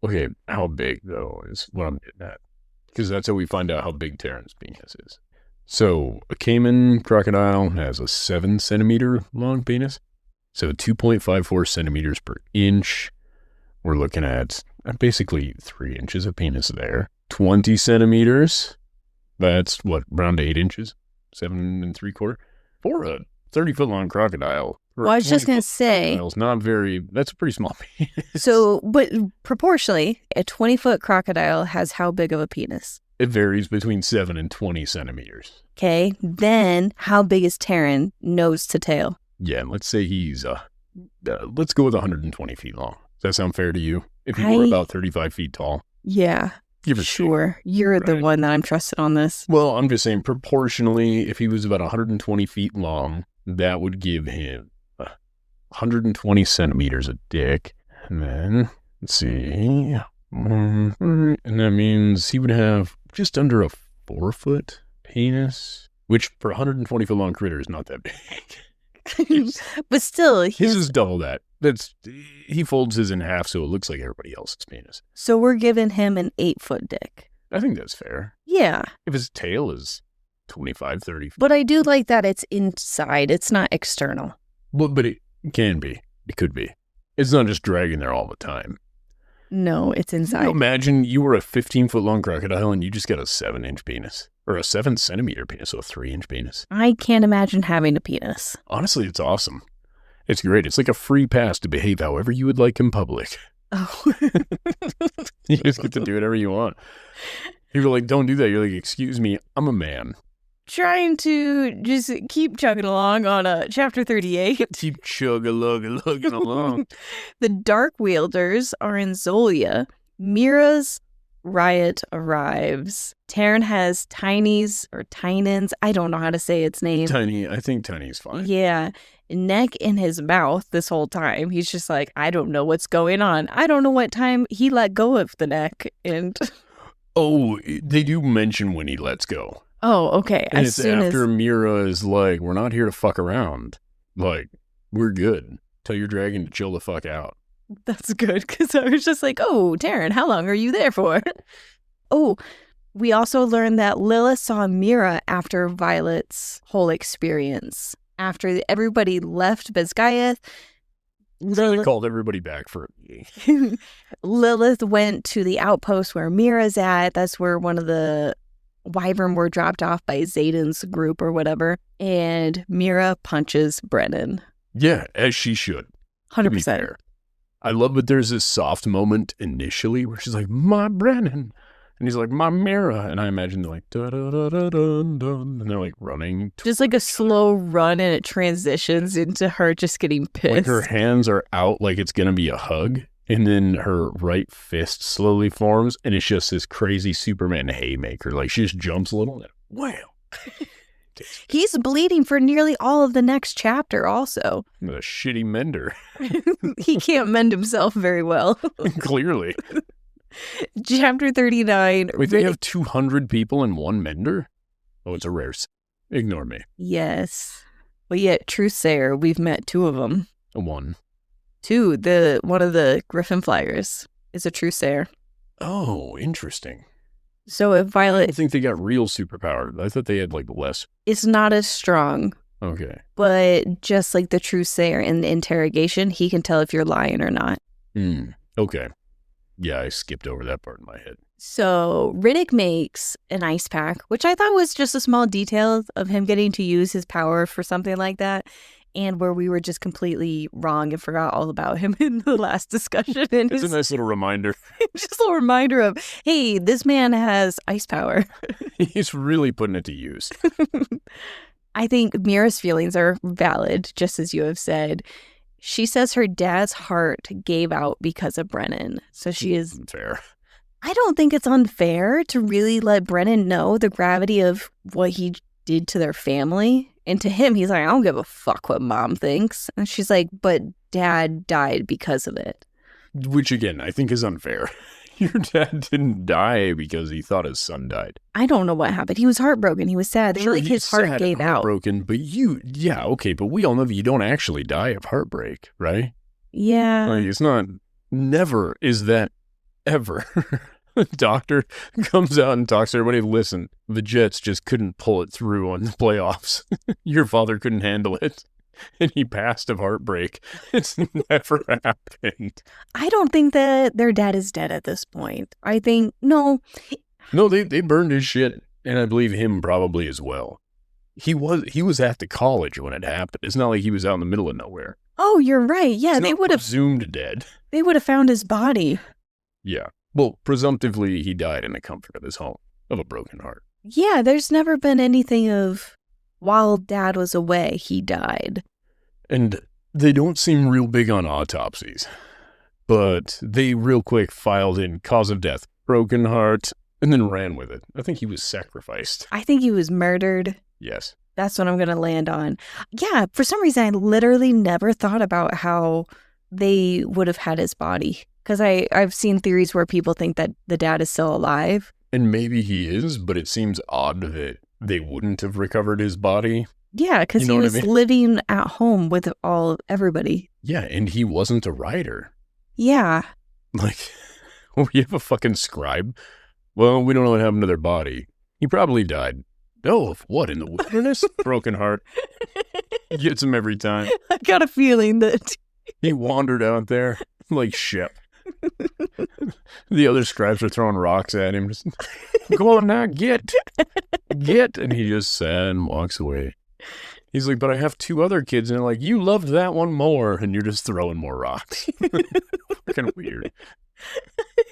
Okay, how big, though, is what I'm getting at. Because that's how we find out how big Terran's penis is. So, a caiman crocodile has a 7 centimeter long penis. So, 2.54 centimeters per inch. We're looking at basically 3 inches of penis there. 20 centimeters. That's what, around 8 inches? 7 3/4? For a 30-foot long crocodile. Well, I was just going to say. That's a pretty small penis. So, but proportionally, a 20-foot crocodile has how big of a penis? It varies between 7 and 20 centimeters. Okay, then how big is Terran nose to tail? Yeah, let's say he's, let's go with 120 feet long. Does that sound fair to you? If he were about 35 feet tall. Yeah. Sure. You're the one that I'm trusted on this. Well, I'm just saying proportionally, if he was about 120 feet long, that would give him 120 centimeters of dick. And then, let's see. And that means he would have just under a 4-foot penis, which for a 120 foot long critter is not that big. But still, his is double that. He folds his in half so it looks like everybody else's penis. So we're giving him an 8-foot dick. I think that's fair. Yeah. If his tail is 25, 30. But I do like that it's inside. It's not external. Well, but it can be. It could be. It's not just dragging there all the time. No, it's inside. Can you imagine you were a 15-foot long crocodile and you just got a 7-inch penis. Or a 7-centimeter penis, so a 3-inch penis. I can't imagine having a penis. Honestly, it's awesome. It's great. It's like a free pass to behave however you would like in public. Oh. You just get to do whatever you want. People are like, don't do that. You're like, excuse me, I'm a man. Trying to just keep chugging along on chapter 38. Keep chugging along. The Dark Wielders are in Zolia. Mira's riot arrives. Taryn has Tiny's or Tynan's. I don't know how to say its name. Tiny. I think Tiny's fine. Yeah. Neck in his mouth this whole time. He's just like, I don't know what's going on. I don't know what time he let go of the neck. And oh, they do mention when he lets go. Oh, okay. And it's after Mira is like, we're not here to fuck around. Like, we're good. Tell your dragon to chill the fuck out. That's good, because I was just like, oh, Taryn, how long are you there for? Oh, we also learned that Lilith saw Mira after Violet's whole experience. After everybody left Bezgaeth, They called everybody back for a meeting. Lilith went to the outpost where Mira's at. That's where one of the Wyvern were dropped off by Xaden's group or whatever. And Mira punches Brennan. Yeah, as she should. 100%. I love that there's this soft moment initially where she's like, my Brennan. And he's like, my Mira. And I imagine they're like, da-da-da-da-dun-dun. And they're like running. Just like a slow run, and it transitions into her just getting pissed. Like her hands are out like it's going to be a hug. And then her right fist slowly forms. And it's just this crazy Superman haymaker. Like she just jumps a little and wham. He's bleeding for nearly all of the next chapter also. A shitty mender. He can't mend himself very well. Clearly. Chapter 39. Wait, they have 200 people in one mender? Oh, it's a rare. Ignore me. Yes. But yet, Truth Sayer, we've met 2 of them. One. 2. One of the Griffin Flyers is a Truth Sayer. Oh, interesting. So if Violet... I think they got real superpower. I thought they had like less. It's not as strong. Okay. But just like the Truth Sayer in the interrogation, he can tell if you're lying or not. Okay. Yeah, I skipped over that part in my head. So Riddick makes an ice pack, which I thought was just a small detail of him getting to use his power for something like that. And where we were just completely wrong and forgot all about him in the last discussion. And it's a nice little reminder. Just a reminder of, hey, this man has ice power. He's really putting it to use. I think Mira's feelings are valid, just as you have said. She says her dad's heart gave out because of Brennan. So she is... Fair. I don't think it's unfair to really let Brennan know the gravity of what he did to their family. And to him, he's like, I don't give a fuck what mom thinks. And she's like, but dad died because of it. Which, again, I think is unfair. Your dad didn't die because he thought his son died. I don't know what happened. He was heartbroken. He was sad. Sure, his heart gave out. Heartbroken, but yeah, okay, but we all know that you don't actually die of heartbreak, right? Yeah. Like, it's not, never is that ever. The doctor comes out and talks to everybody. Listen, the Jets just couldn't pull it through on the playoffs. Your father couldn't handle it. And he passed of heartbreak. It's never happened. I don't think that their dad is dead at this point. I think, no. No, they burned his shit, and I believe him probably as well. He was at the college when it happened. It's not like he was out in the middle of nowhere. Oh, you're right. Yeah, they would have presumed dead. They would have found his body. Yeah. Well, presumptively, he died in the comfort of his home, of a broken heart. Yeah, there's never been anything of, while dad was away, he died. And they don't seem real big on autopsies. But they real quick filed in cause of death, broken heart, and then ran with it. I think he was sacrificed. I think he was murdered. Yes. That's what I'm going to land on. Yeah, for some reason, I literally never thought about how they would have had his body. Because I've seen theories where people think that the dad is still alive. And maybe he is, but it seems odd that they wouldn't have recovered his body. Yeah, because You know he what I was mean? living at home with everybody. Yeah, and he wasn't a writer. Yeah. Like, we have a fucking scribe. Well, we don't know what happened to their body. He probably died. Oh, of what, in the wilderness? Broken heart. Gets him every time. I got a feeling that He wandered out there like Shep. The other scribes are throwing rocks at him. Just, go on now, get. And he just sat and walks away. He's like, but I have 2 other kids. And they're like, you loved that one more. And you're just throwing more rocks. Fucking weird.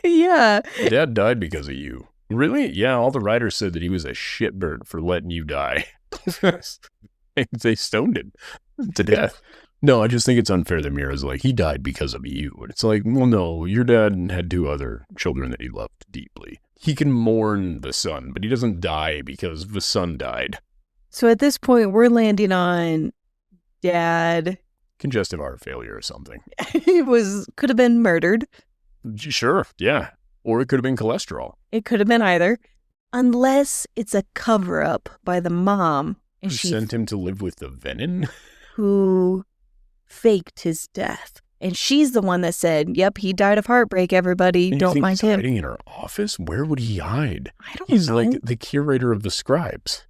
yeah. Dad died because of you. Really? Yeah, all the writers said that he was a shitbird for letting you die. They stoned him to death. No, I just think it's unfair that Mira's like, he died because of you. And it's like, well, no, your dad had 2 other children that he loved deeply. He can mourn the son, but he doesn't die because the son died. So at this point, we're landing on Dad. Congestive heart failure or something. He could have been murdered. Sure, yeah. Or it could have been cholesterol. It could have been either. Unless it's a cover-up by the mom. And Who she sent him to live with the venom? who faked his death. And she's the one that said, yep, he died of heartbreak, everybody. And you Don't think mind he's him. hiding in her office? Where would he hide? I don't He's know. like the curator of the scribes.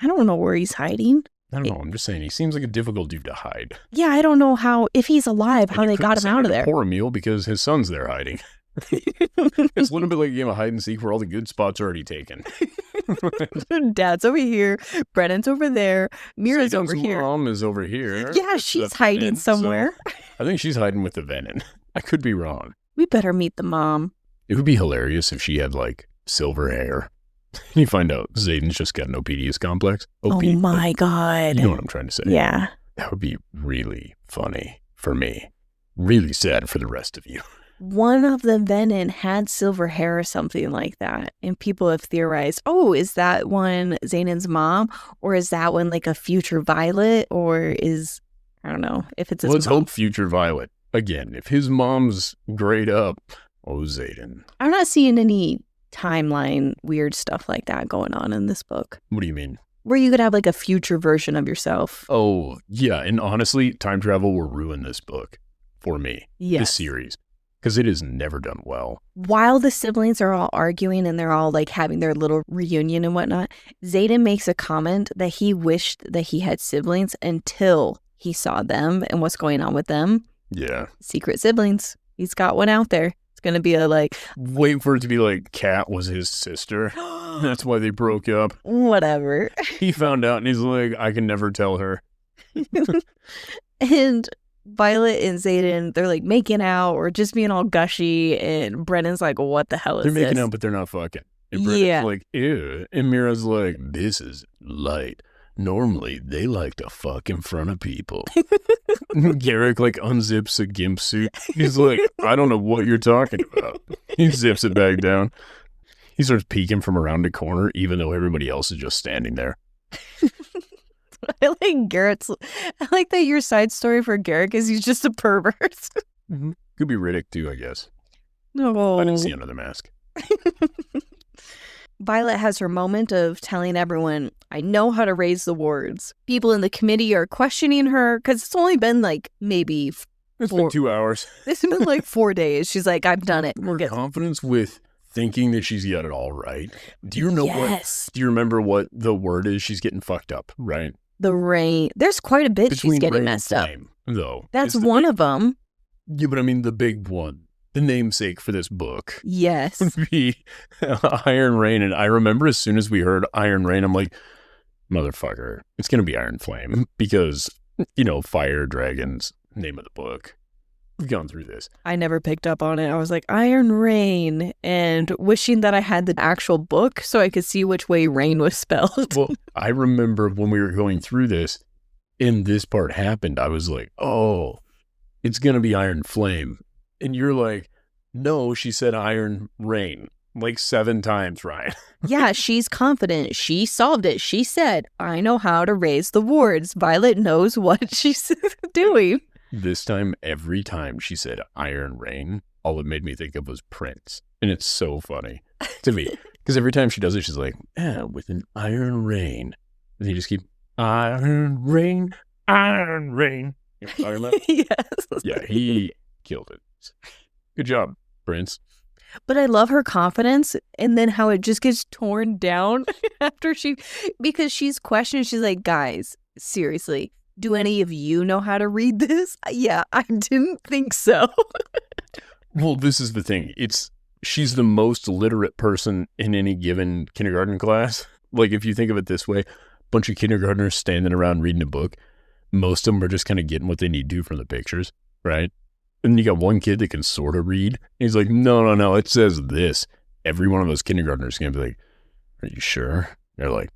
I don't know where he's hiding. I don't know. I'm just saying he seems like a difficult dude to hide. Yeah, I don't know how, if he's alive, And how you they got couldn't him out of send there. him to pour a meal because his son's there hiding. It's a little bit like a game of hide and seek where all the good spots are already taken. Dad's over here. Brennan's over there. Mira's Xaden's over here. Mom is over here. Yeah, she's That's hiding it. So, somewhere. I think she's hiding with the venom. I could be wrong. We better meet the mom. It would be hilarious if she had like silver hair. You find out Xaden's just got an Oedipus complex. Oh my God. You know what I'm trying to say. Yeah. That would be really funny for me. Really sad for the rest of you. One of the Venom had silver hair or something like that. And people have theorized, oh, is that one Xanden's mom? Or is that one like a future Violet? Or is, I don't know, if it's his Let's mom. hope future Violet. Again, if his mom's grayed up, oh, Xaden. I'm not seeing any timeline weird stuff like that going on in this book. What do you mean? Where you could have like a future version of yourself. Oh, yeah. And honestly, time travel will ruin this book for me. Yes. This series. Because it is never done well. While the siblings are all arguing and they're all like having their little reunion and whatnot, Xaden makes a comment that he wished that he had siblings until he saw them and what's going on with them. Yeah. Secret siblings. He's got one out there. It's going to be a like... Wait for it to be like Kat was his sister. That's why they broke up. Whatever. He found out and he's like, I can never tell her. And Violet and Xaden, they're like making out or just being all gushy. And Brennan's like, what the hell is They're this? making out, but they're not fucking. And Brennan's Yeah. like, ew. And Mira's like, this is light. Normally, they like to fuck in front of people. Garrick, like, unzips a gimp suit. He's like, I don't know what you're talking about. He zips it back down. He starts peeking from around the corner, even though everybody else is just standing there. I like that your side story for Garrick is he's just a pervert. Mm-hmm. Could be Riddick, too, I guess. No. I didn't see another mask. Violet has her moment of telling everyone, I know how to raise the wards. People in the committee are questioning her because it's only been like maybe It's been 2 hours. It's been like 4 days. She's like, I've done it. More confidence with thinking that she's got it all right. Do you know Yes. Do you remember what the word is? She's getting fucked up, right? The rain. There's quite a bit she's Between getting rain messed and up. flame, though. That's It's the one of them. Yeah, but I mean the big one. The namesake for this book Yes. would be Iron Rain. And I remember as soon as we heard Iron Rain, I'm like, motherfucker, it's going to be Iron Flame because, you know, Fire Dragon's name of the book. We've gone through this. I never picked up on it. I was like, Iron Rain, and wishing that I had the actual book so I could see which way rain was spelled. Well, I remember when we were going through this and this part happened, I was like, oh, it's going to be Iron Flame. And you're like, no, she said Iron Rain like 7 times, Ryan. Yeah, she's confident. She solved it. She said, I know how to raise the wards. Violet knows what she's doing. This time, every time she said Iron Rain, all it made me think of was Prince. And it's so funny to me. Because every time she does it, she's like, with an Iron Rain. And you just keep, Iron Rain, Iron Rain. You know what I'm talking about? Yes. Yeah, he killed it. Good job, Prince. But I love her confidence and then how it just gets torn down because she's questioned. She's like, guys, seriously, do any of you know how to read this? Yeah, I didn't think so. Well, this is the thing. She's the most literate person in any given kindergarten class. Like, if you think of it this way, a bunch of kindergartners standing around reading a book. Most of them are just kind of getting what they need to from the pictures, right? And you got one kid that can sort of read. He's like, no, it says this. Every one of those kindergartners is going to be like, are you sure? They're like,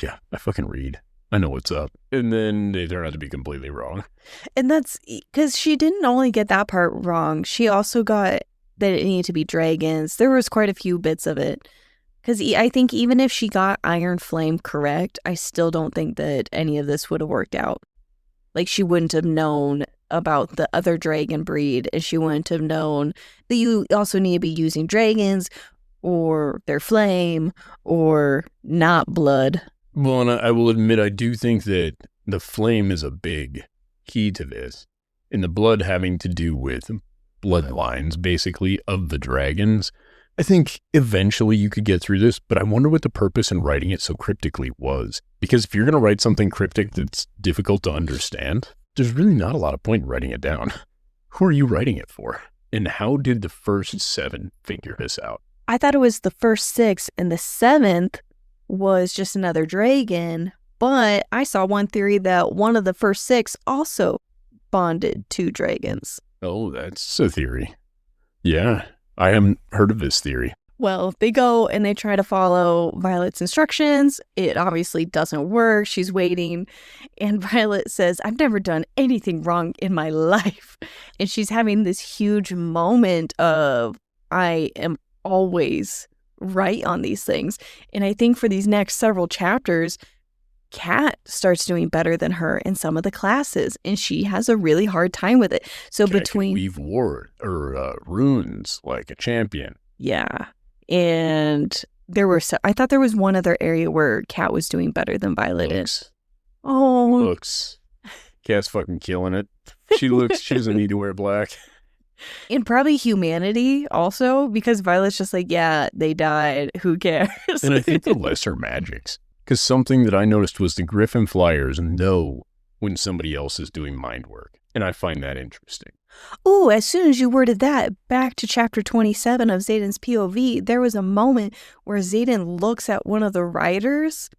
yeah, I fucking read. I know what's up. And then they turn out to be completely wrong. And that's because she didn't only get that part wrong. She also got that it needed to be dragons. There was quite a few bits of it. Because I think even if she got Iron Flame correct, I still don't think that any of this would have worked out. Like, she wouldn't have known about the other dragon breed, and she wouldn't have known that you also need to be using dragons or their flame or not blood. Well, and I will admit, I do think that the flame is a big key to this. And the blood having to do with bloodlines, basically, of the dragons. I think eventually you could get through this, but I wonder what the purpose in writing it so cryptically was. Because if you're going to write something cryptic that's difficult to understand, there's really not a lot of point in writing it down. Who are you writing it for? And how did the first 7 figure this out? I thought it was the first 6, and the 7th was just another dragon. But I saw one theory that one of the first 6 also bonded 2 dragons. Oh, that's a theory. Yeah, I haven't heard of this theory. Well, they go and they try to follow Violet's instructions. It obviously doesn't work. She's waiting. And Violet says, I've never done anything wrong in my life. And she's having this huge moment of, I am always right on these things. And I think for these next several chapters, Kat starts doing better than her in some of the classes, and she has a really hard time with it. So Kat can weave runes like a champion. Yeah. And I thought there was one other area where Kat was doing better than Violet is. Oh. Looks. Kat's fucking killing it. She doesn't need to wear black. And probably humanity also, because Violet's just like, yeah, they died. Who cares? And I think the lesser magics. Because something that I noticed was the Griffin Flyers know when somebody else is doing mind work. And I find that interesting. Oh, as soon as you worded that, back to chapter 27 of Xaden's POV, there was a moment where Xaden looks at one of the riders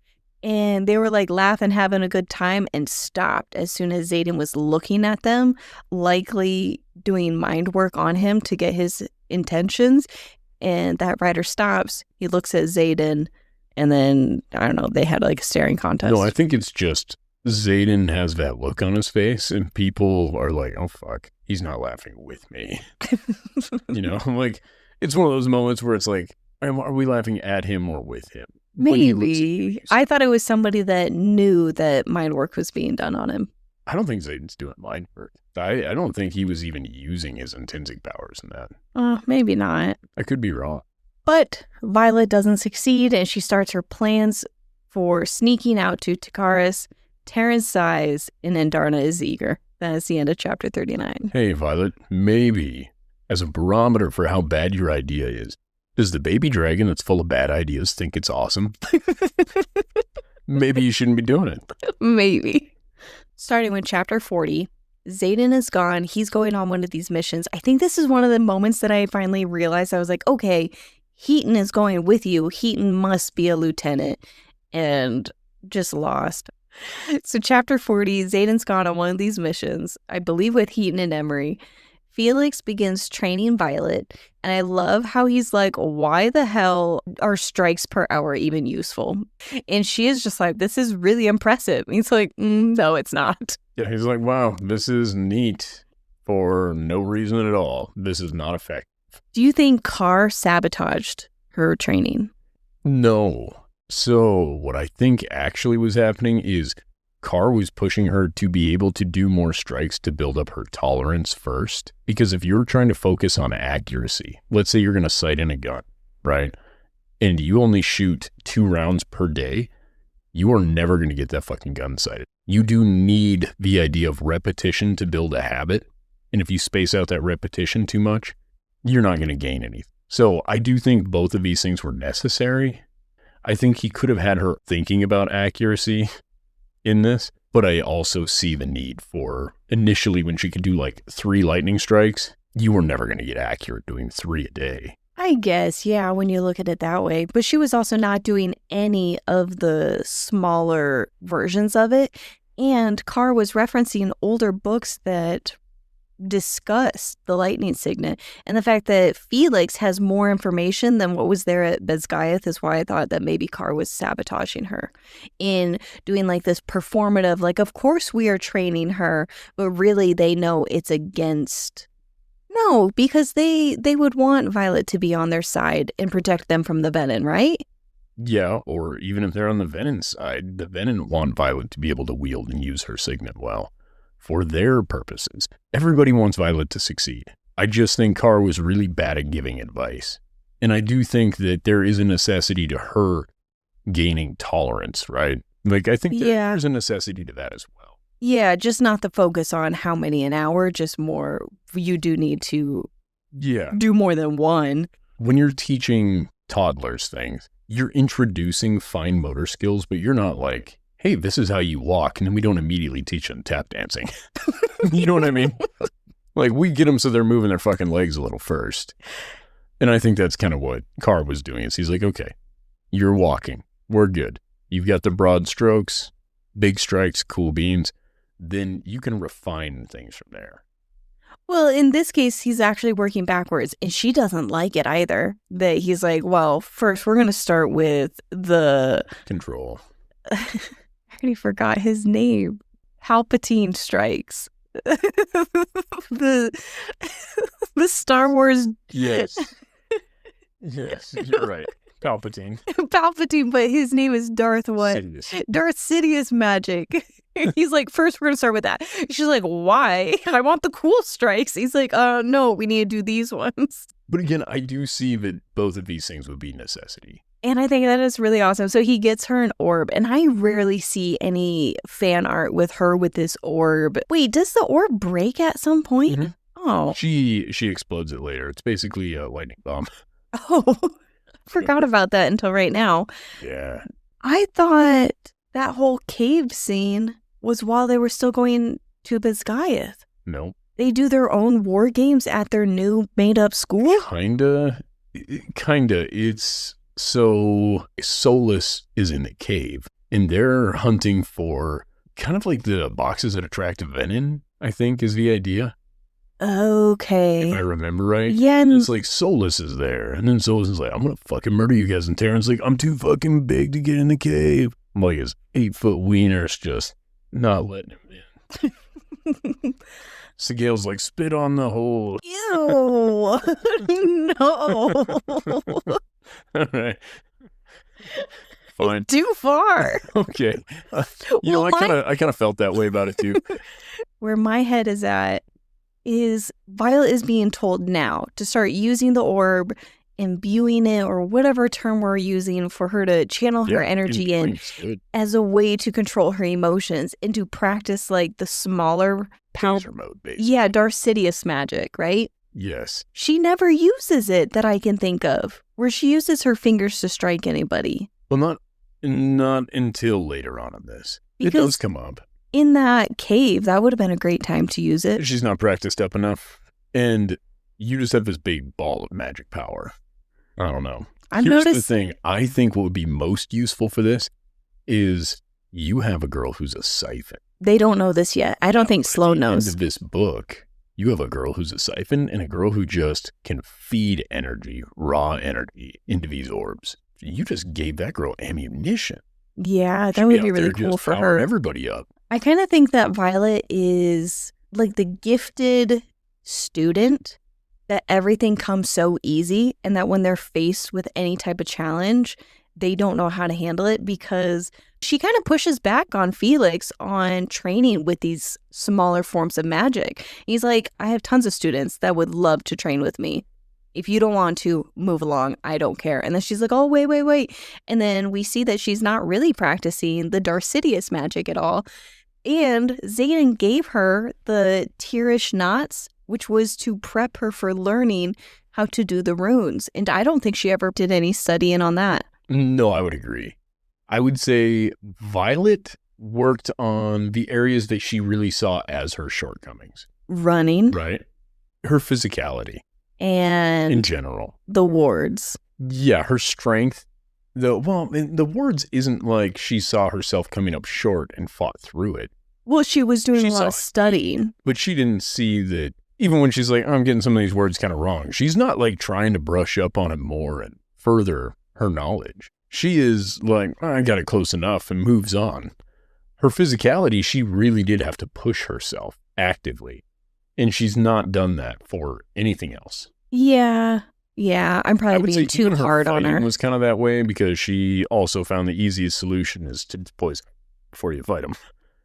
and they were like laughing, having a good time, and stopped as soon as Xaden was looking at them, likely doing mind work on him to get his intentions. And that rider stops. He looks at Xaden. And then, I don't know, they had like a staring contest. No, I think it's just Xaden has that look on his face and people are like, oh, fuck, he's not laughing with me. You know, like, it's one of those moments where it's like, are we laughing at him or with him? Maybe. I thought it was somebody that knew that mind work was being done on him. I don't think Xaden's doing mind work. I don't think he was even using his intrinsic powers in that. Maybe not. I could be wrong. But Violet doesn't succeed, and she starts her plans for sneaking out to Takaris. Terrence sighs, and Andarna is eager. That is the end of chapter 39. Hey, Violet, maybe as a barometer for how bad your idea is, does the baby dragon that's full of bad ideas think it's awesome? Maybe you shouldn't be doing it. Maybe. Starting with chapter 40, Xaden is gone. He's going on one of these missions. I think this is one of the moments that I finally realized I was like, okay, Heaton is going with you. Heaton must be a lieutenant. And just lost. So chapter 40, Xaden's gone on one of these missions, I believe with Heaton and Emery. Felix begins training Violet, and I love how he's like, why the hell are strikes per hour even useful? And she is just like, this is really impressive. And he's like, no, it's not. Yeah, he's like, wow, this is neat for no reason at all. This is not effective. Do you think Carr sabotaged her training? No. So what I think actually was happening is Carr was pushing her to be able to do more strikes to build up her tolerance first. Because if you're trying to focus on accuracy, let's say you're going to sight in a gun, right? And you only shoot 2 rounds per day, you are never going to get that fucking gun sighted. You do need the idea of repetition to build a habit. And if you space out that repetition too much, you're not going to gain anything. So I do think both of these things were necessary. I think he could have had her thinking about accuracy in this, but I also see the need for initially when she could do like 3 lightning strikes, you were never going to get accurate doing 3 a day. I guess, yeah, when you look at it that way. But she was also not doing any of the smaller versions of it. And Carr was referencing older books that discussed the lightning signet. And the fact that Felix has more information than what was there at Bezgaeth is why I thought that maybe Carr was sabotaging her in doing like this performative, like, of course we are training her, but really they know it's against. No, because they would want Violet to be on their side and protect them from the Venom, right? Yeah, or even if they're on the Venom side, the Venom want Violet to be able to wield and use her signet well for their purposes. Everybody wants Violet to succeed. I just think Carr was really bad at giving advice. And I do think that there is a necessity to her gaining tolerance, right? Like, I think there's a necessity to that as well. Yeah, just not the focus on how many an hour, just more, you do need to do more than one. When you're teaching toddlers things, you're introducing fine motor skills, but you're not like, hey, this is how you walk, and then we don't immediately teach them tap dancing. You know what I mean? Like, we get them so they're moving their fucking legs a little first. And I think that's kind of what Carr was doing. Is he's like, okay, you're walking. We're good. You've got the broad strokes, big strikes, cool beans. Then you can refine things from there. Well, in this case, he's actually working backwards, and she doesn't like it either. That he's like, well, first we're going to start with the... Control. I already forgot his name. Palpatine strikes. the Star Wars... Yes. Yes, you're right. Palpatine. Palpatine, but his name is Darth what? Sidious. Darth Sidious magic. He's like, first we're going to start with that. She's like, why? I want the cool strikes. He's like, no, we need to do these ones. But again, I do see that both of these things would be necessity. And I think that is really awesome. So he gets her an orb, and I rarely see any fan art with her with this orb. Wait, does the orb break at some point? Mm-hmm. Oh. She explodes it later. It's basically a lightning bomb. Oh, forgot about that until right now. Yeah. I thought that whole cave scene was while they were still going to Bezgaeth. No. They do their own war games at their new made-up school? Kinda. It's so Solus is in the cave, and they're hunting for kind of like the boxes that attract venom, I think is the idea. Okay. If I remember right. Yeah. And it's like Solus is there, and then Solus is like, I'm gonna fucking murder you guys. And Terran's like, I'm too fucking big to get in the cave. I'm like, his 8-foot wiener's just not letting him in. Sigale's like, spit on the hole. Ew. No. All right. Fine. Too far. Okay. You know, I kind of felt that way about it too. Where my head is at is Violet is being told now to start using the orb, imbuing it, or whatever term we're using for her to channel her energy in as a way to control her emotions and to practice like the smaller power mode, basically. Yeah, Darth Sidious magic, right? Yes. She never uses it that I can think of, where she uses her fingers to strike anybody. Well, not until later on in this. Because it does come up. In that cave, that would have been a great time to use it. She's not practiced up enough. And you just have this big ball of magic power. I don't know. Here's the thing. I think what would be most useful for this is you have a girl who's a siphon. They don't know this yet. I don't think Sloan knows. At the end of this book, you have a girl who's a siphon and a girl who just can feed energy, raw energy, into these orbs. You just gave that girl ammunition. Yeah, that would be really cool for her. Everybody up. I kind of think that Violet is like the gifted student, that everything comes so easy, and that when they're faced with any type of challenge, they don't know how to handle it, because she kind of pushes back on Felix on training with these smaller forms of magic. He's like, I have tons of students that would love to train with me. If you don't want to, move along. I don't care. And then she's like, oh, wait. And then we see that she's not really practicing the Darcidius magic at all. And Xaden gave her the Tirish knots, which was to prep her for learning how to do the runes. And I don't think she ever did any studying on that. No, I would agree. I would say Violet worked on the areas that she really saw as her shortcomings. Running. Right. Her physicality. And in general. The wards. Yeah, her strength. The wards isn't like she saw herself coming up short and fought through it. Well, she was doing a lot of studying. But she didn't see that, even when she's like, I'm getting some of these words kind of wrong, she's not like trying to brush up on it more and further her knowledge. She is like, I got it close enough and moves on. Her physicality, she really did have to push herself actively. And she's not done that for anything else. Yeah, I'm probably being too hard on her. Was kind of that way because she also found the easiest solution is to poison before you fight him.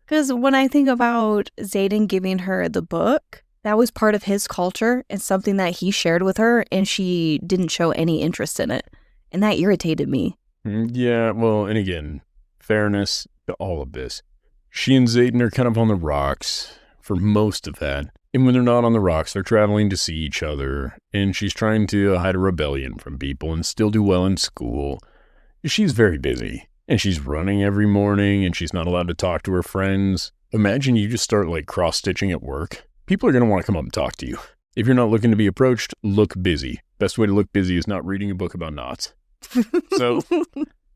Because when I think about Xaden giving her the book, that was part of his culture and something that he shared with her, and she didn't show any interest in it. And that irritated me. Yeah, well, and again, fairness to all of this. She and Xaden are kind of on the rocks for most of that. And when they're not on the rocks, they're traveling to see each other. And she's trying to hide a rebellion from people and still do well in school. She's very busy. And she's running every morning and she's not allowed to talk to her friends. Imagine you just start like cross-stitching at work. People are going to want to come up and talk to you. If you're not looking to be approached, look busy. Best way to look busy is not reading a book about knots. So,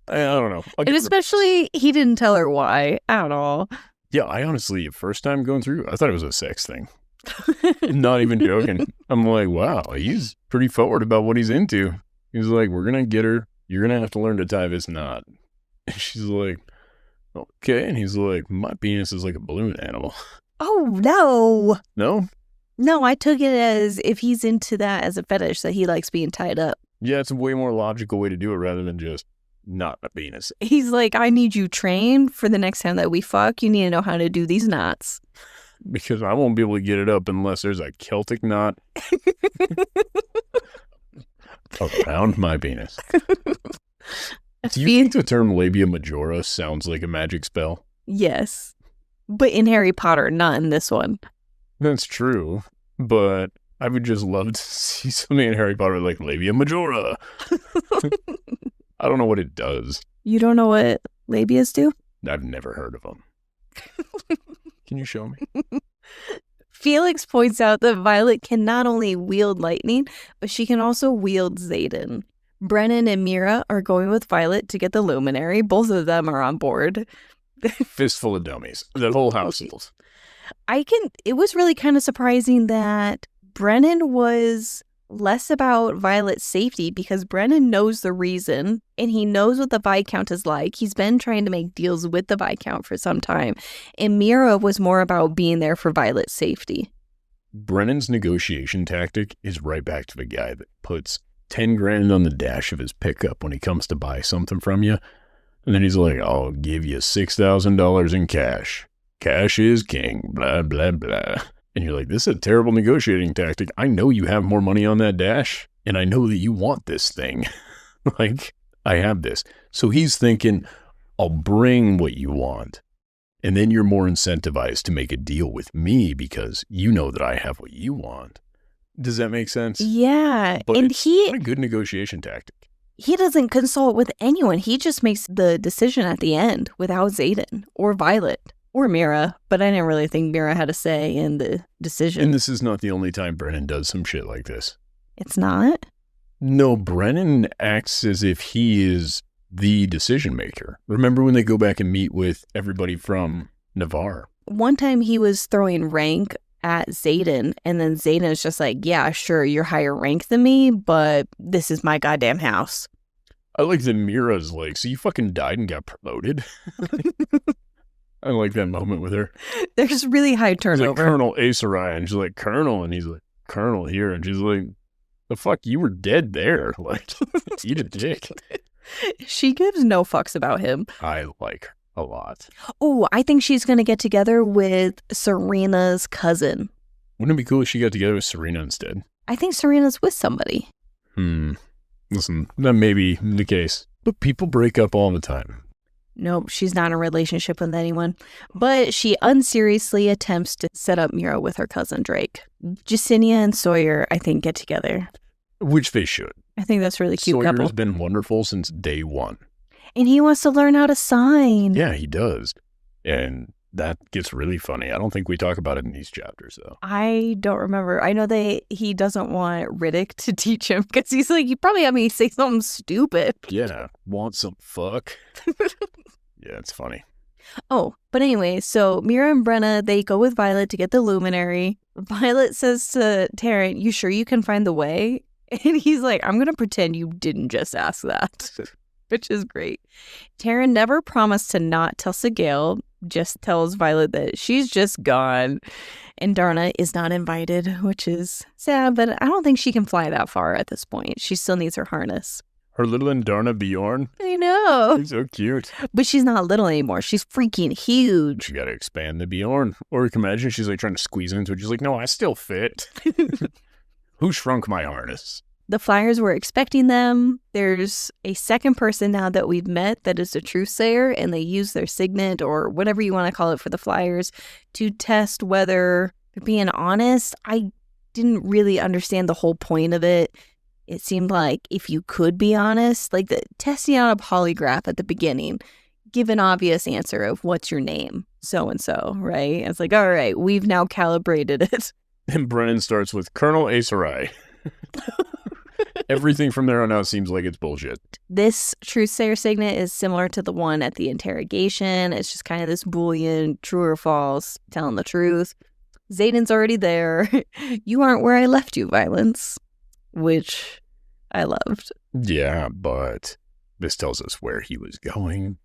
I don't know. And especially, he didn't tell her why at all. Yeah, I honestly, first time going through, I thought it was a sex thing. Not even joking. I'm like, wow, he's pretty forward about what he's into. He's like, we're going to get her. You're going to have to learn to tie this knot. And she's like, okay. And he's like, my penis is like a balloon animal. Oh, no. No? No, I took it as if he's into that as a fetish, that he likes being tied up. Yeah, it's a way more logical way to do it rather than just not a penis. He's like, I need you trained for the next time that we fuck. You need to know how to do these knots. Because I won't be able to get it up unless there's a Celtic knot around my penis. Do you think the term labia majora sounds like a magic spell? Yes. But in Harry Potter, not in this one. That's true. But I would just love to see something in Harry Potter like labia majora. I don't know what it does. You don't know what labias do? I've never heard of them. Can you show me? Felix points out that Violet can not only wield lightning, but she can also wield Xaden. Brennan and Mira are going with Violet to get the luminary. Both of them are on board. Fistful of dummies. That whole household. It was really kind of surprising that Brennan was less about Violet's safety because Brennan knows the reason and he knows what the Viscount is like. He's been trying to make deals with the Viscount for some time. And Mira was more about being there for Violet's safety. Brennan's negotiation tactic is right back to the guy that puts 10 grand on the dash of his pickup when he comes to buy something from you. And then he's like, I'll give you $6,000 in cash. Cash is king, blah, blah, blah. And you're like, this is a terrible negotiating tactic. I know you have more money on that dash, and I know that you want this thing. Like, I have this. So he's thinking, I'll bring what you want. And then you're more incentivized to make a deal with me because you know that I have what you want. Does that make sense? Yeah. But and it's not a good negotiation tactic. He doesn't consult with anyone. He just makes the decision at the end without Xaden or Violet. Or Mira, but I didn't really think Mira had a say in the decision. And this is not the only time Brennan does some shit like this. It's not? No, Brennan acts as if he is the decision maker. Remember when they go back and meet with everybody from Navarre? One time he was throwing rank at Xaden, and then Xaden is just like, yeah, sure, you're higher rank than me, but this is my goddamn house. I like that Mira's like, so you fucking died and got promoted? I like that moment with her. There's really high turnover. Like Colonel Asarai, and she's like, Colonel, and he's like, Colonel here, and she's like, the fuck, you were dead there. Like, eat a dick. She gives no fucks about him. I like her a lot. Oh, I think she's going to get together with Serena's cousin. Wouldn't it be cool if she got together with Serena instead? I think Serena's with somebody. Listen, that may be the case, but people break up all the time. Nope, she's not in a relationship with anyone. But she unseriously attempts to set up Mira with her cousin Drake. Jacinia and Sawyer, I think, get together. Which they should. I think that's a really cute couple. Sawyer's been wonderful since day one. And he wants to learn how to sign. Yeah, he does. And that gets really funny. I don't think we talk about it in these chapters, though. I don't remember. I know he doesn't want Riddick to teach him because he's like, you probably have me say something stupid. Yeah, want some fuck? Yeah, it's funny. Oh, but anyway, so Mira and Brenna, they go with Violet to get the luminary. Violet says to Taryn, you sure you can find the way? And he's like, I'm going to pretend you didn't just ask that, which is great. Taryn never promised to not tell Sigale, just tells Violet that she's just gone. And Andarna is not invited, which is sad, but I don't think she can fly that far at this point. She still needs her harness. Her little Andarna Bjorn? I know. She's so cute. But she's not little anymore. She's freaking huge. You gotta expand the Bjorn. Or you can imagine she's like trying to squeeze into it. She's like, no, I still fit. Who shrunk my harness? The Flyers were expecting them. There's a second person now that we've met that is a truthsayer, and they use their signet or whatever you want to call it for the Flyers to test whether they're being honest. I didn't really understand the whole point of it. It seemed like if you could be honest, like the testing out a polygraph at the beginning, give an obvious answer of what's your name, so-and-so, right? It's like, all right, we've now calibrated it. And Brennan starts with Colonel Asarai. Everything from there on out seems like it's bullshit. This truthsayer signet is similar to the one at the interrogation. It's just kind of this Boolean, true or false, telling the truth. Xaden's already there. You aren't where I left you, Violence. Which I loved. Yeah, but this tells us where he was going.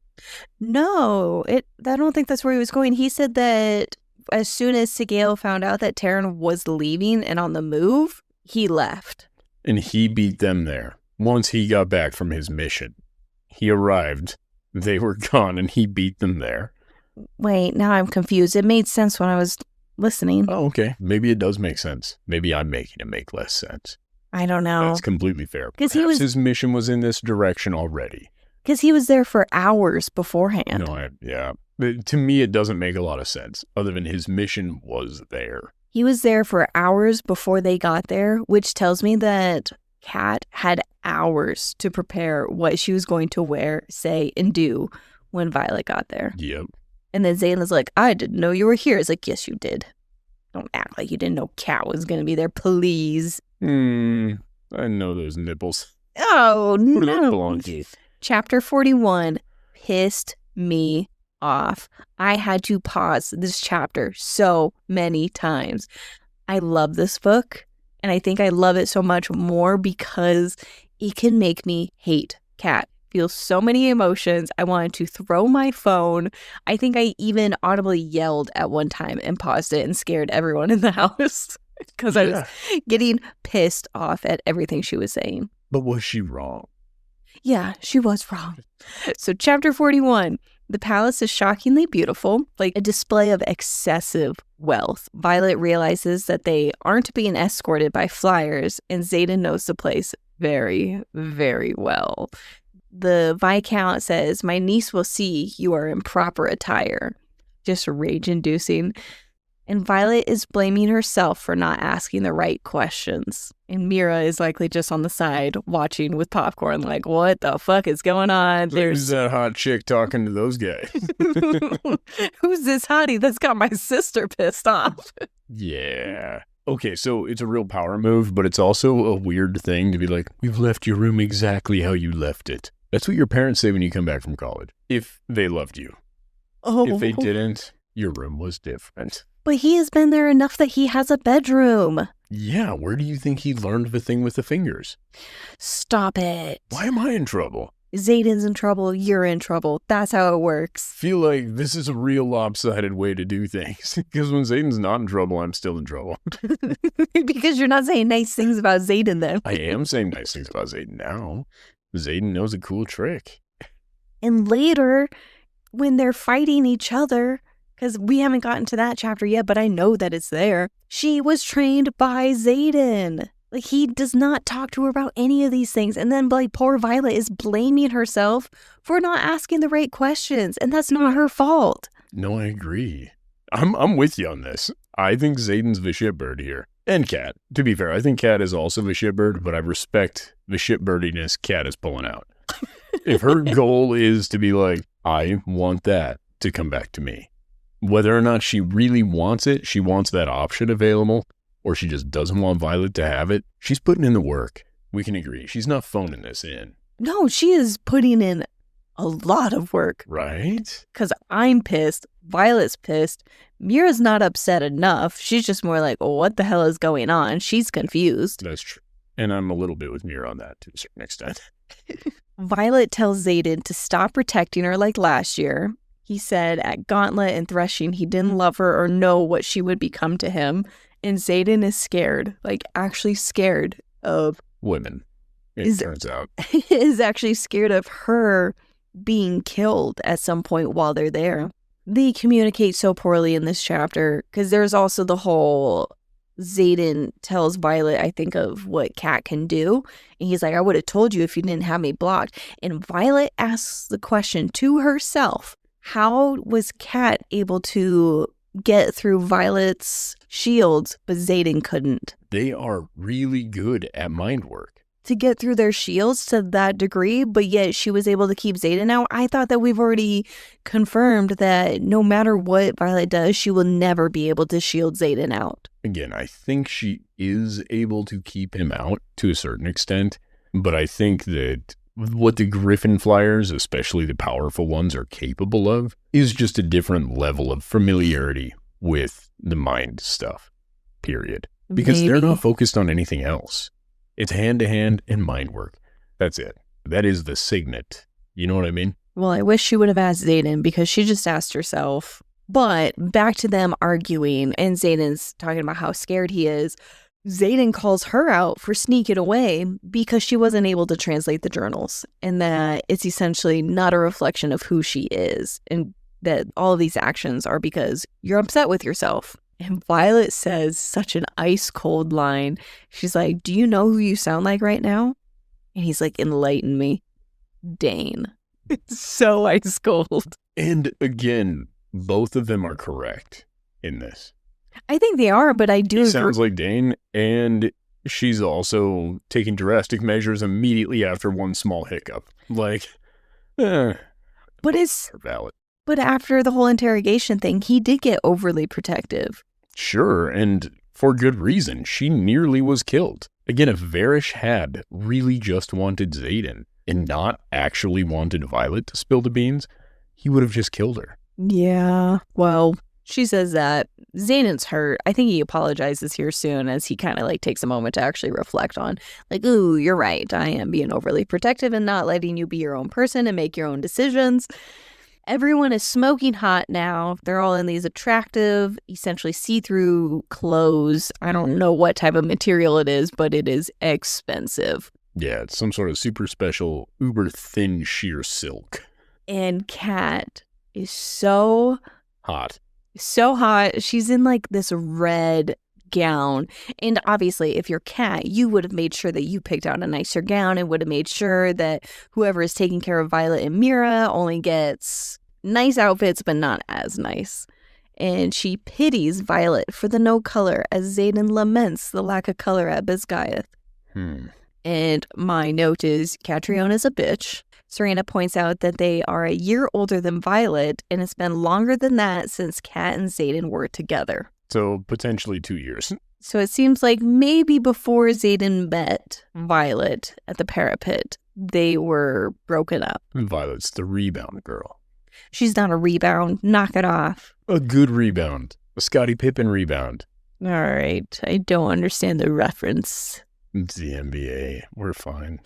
No, I don't think that's where he was going. He said that as soon as Sigale found out that Taryn was leaving and on the move, he left. And he beat them there. Once he got back from his mission, he arrived, they were gone, and he beat them there. Wait, now I'm confused. It made sense when I was listening. Oh, okay. Maybe it does make sense. Maybe I'm making it make less sense. I don't know. That's completely fair. Because his mission was in this direction already. Because he was there for hours beforehand. No, yeah. But to me, it doesn't make a lot of sense, other than his mission was there. He was there for hours before they got there, which tells me that Kat had hours to prepare what she was going to wear, say, and do when Violet got there. Yep. And then Xaden was like, I didn't know you were here. It's like, yes, you did. Don't act like you didn't know Kat was going to be there, please. I know those nipples. Oh, Who do no. those belong to? Chapter 41 pissed me off. I had to pause this chapter so many times. I love this book, and I think I love it so much more because it can make me hate Kat. Feel so many emotions. I wanted to throw my phone. I think I even audibly yelled at one time and paused it and scared everyone in the house because I was getting pissed off at everything she was saying. But was she wrong? Yeah, she was wrong. So chapter 41, the palace is shockingly beautiful, like a display of excessive wealth. Violet realizes that they aren't being escorted by Flyers, and Xaden knows the place very, very well. The Viscount says, my niece will see you are in proper attire. Just rage-inducing. And Violet is blaming herself for not asking the right questions. And Mira is likely just on the side watching with popcorn like, what the fuck is going on? Who's that hot chick talking to those guys? Who's this hottie that's got my sister pissed off? Yeah. Okay, so it's a real power move, but it's also a weird thing to be like, we've left your room exactly how you left it. That's what your parents say when you come back from college. If they loved you. Oh. If they didn't, your room was different. But he has been there enough that he has a bedroom. Yeah, where do you think he learned the thing with the fingers? Stop it. Why am I in trouble? Xaden's in trouble, you're in trouble. That's how it works. Feel like this is a real lopsided way to do things. Because when Xaden's not in trouble, I'm still in trouble. Because you're not saying nice things about Xaden then. I am saying nice things about Xaden now. Xaden knows a cool trick. And later, when they're fighting each other, because we haven't gotten to that chapter yet, but I know that it's there, she was trained by Xaden. Like, he does not talk to her about any of these things. And then, like, poor Violet is blaming herself for not asking the right questions. And that's not her fault. No, I agree. I'm with you on this. I think Xaden's the shitbird here. And Cat. To be fair, I think Cat is also the shitbird, but I respect the shitbirdiness Cat is pulling out. If her goal is to be like, I want that to come back to me. Whether or not she really wants it, she wants that option available, or she just doesn't want Violet to have it, she's putting in the work. We can agree. She's not phoning this in. No, she is putting in a lot of work. Right? Because I'm pissed. Violet's pissed. Mira's not upset enough. She's just more like, oh, what the hell is going on? She's confused. That's true. And I'm a little bit with Mira on that to a certain extent. Violet tells Xaden to stop protecting her like last year. He said at Gauntlet and Threshing he didn't love her or know what she would become to him. And Xaden is scared, like actually scared of women, it turns out. Is actually scared of her being killed at some point while they're there. They communicate so poorly in this chapter because there's also the whole Xaden tells Violet, I think, of what Cat can do. And he's like, I would have told you if you didn't have me blocked. And Violet asks the question to herself, how was Cat able to get through Violet's shields, but Xaden couldn't? They are really good at mind work. To get through their shields to that degree, but yet she was able to keep Xaden out. I thought that we've already confirmed that no matter what Violet does, she will never be able to shield Xaden out. Again, I think she is able to keep him out to a certain extent, but I think that what the Griffin Flyers, especially the powerful ones, are capable of is just a different level of familiarity with the mind stuff, period. Because they're not focused on anything else. It's hand-to-hand and mind work. That's it. That is the signet. You know what I mean? Well, I wish she would have asked Xaden because she just asked herself. But back to them arguing, and Xaden's talking about how scared he is. Xaden calls her out for sneaking away because she wasn't able to translate the journals, and that it's essentially not a reflection of who she is, and that all of these actions are because you're upset with yourself. And Violet says such an ice cold line. She's like, do you know who you sound like right now? And he's like, enlighten me. Dane. It's so ice cold. And again, both of them are correct in this. I think they are, but I do agree. Sounds like Dane, and she's also taking drastic measures immediately after one small hiccup. Like, but it's valid. But after the whole interrogation thing, he did get overly protective. Sure, and for good reason. She nearly was killed. Again, if Varish had really just wanted Xaden and not actually wanted Violet to spill the beans, he would have just killed her. Yeah, well, she says that. Xaden's hurt. I think he apologizes here soon as he kind of like takes a moment to actually reflect on, like, ooh, you're right. I am being overly protective and not letting you be your own person and make your own decisions. Everyone is smoking hot now. They're all in these attractive, essentially see-through clothes. I don't know what type of material it is, but it is expensive. Yeah, it's some sort of super special, uber thin sheer silk. And Cat is so hot. So hot. She's in like this red gown. And obviously, if you're Cat, you would have made sure that you picked out a nicer gown and would have made sure that whoever is taking care of Violet and Mira only gets nice outfits, but not as nice. And she pities Violet for the no color as Xaden laments the lack of color at Bisgayeth. And my note is, Catriona's a bitch. Serena points out that they are a year older than Violet, and it's been longer than that since Cat and Xaden were together. So potentially 2 years. So it seems like maybe before Xaden met Violet at the parapet, they were broken up. Violet's the rebound girl. She's not a rebound. Knock it off. A good rebound. A Scottie Pippen rebound. All right. I don't understand the reference. It's the NBA. We're fine.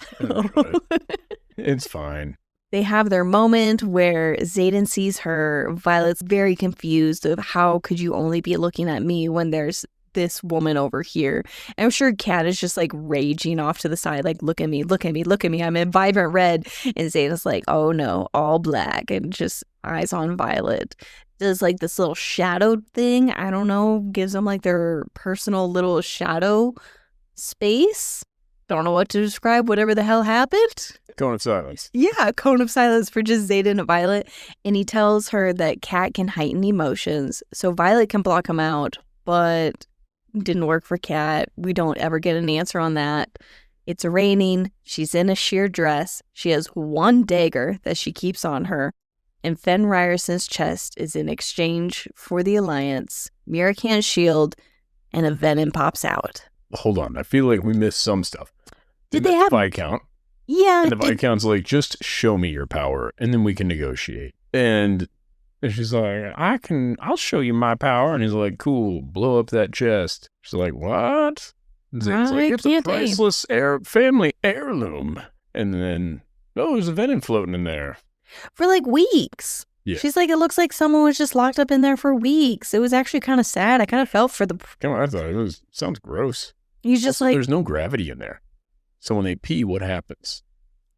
It's fine. They have their moment where Xaden sees her. Violet's very confused of how could you only be looking at me when there's this woman over here. And I'm sure Cat is just like raging off to the side, like, look at me, look at me, look at me. I'm in vibrant red. And Xaden's like, oh no, all black, and just eyes on Violet. Does like this little shadow thing. I don't know. Gives them like their personal little shadow space. Don't know what to describe whatever the hell happened. Cone of silence. Yeah, cone of silence for just Xaden and Violet. And he tells her that Cat can heighten emotions, so Violet can block him out, but didn't work for Cat. We don't ever get an answer on that. It's raining. She's in a sheer dress. She has one dagger that she keeps on her. And Fen Riorson's chest is in exchange for the Alliance. Mira can't shield, and a venom pops out. Hold on. I feel like we missed some stuff. Did they have Viscount? Yeah. And the Viscount's like, just show me your power, and then we can negotiate. And she's like, I'll show you my power. And he's like, cool, blow up that chest. She's like, what? It's like, it's a priceless family heirloom. And then, there's a venom floating in there. For like weeks. Yeah. She's like, it looks like someone was just locked up in there for weeks. It was actually kind of sad. I kind of felt for the... Come on, I thought sounds gross. He's just also, like... There's no gravity in there. So when they pee, what happens?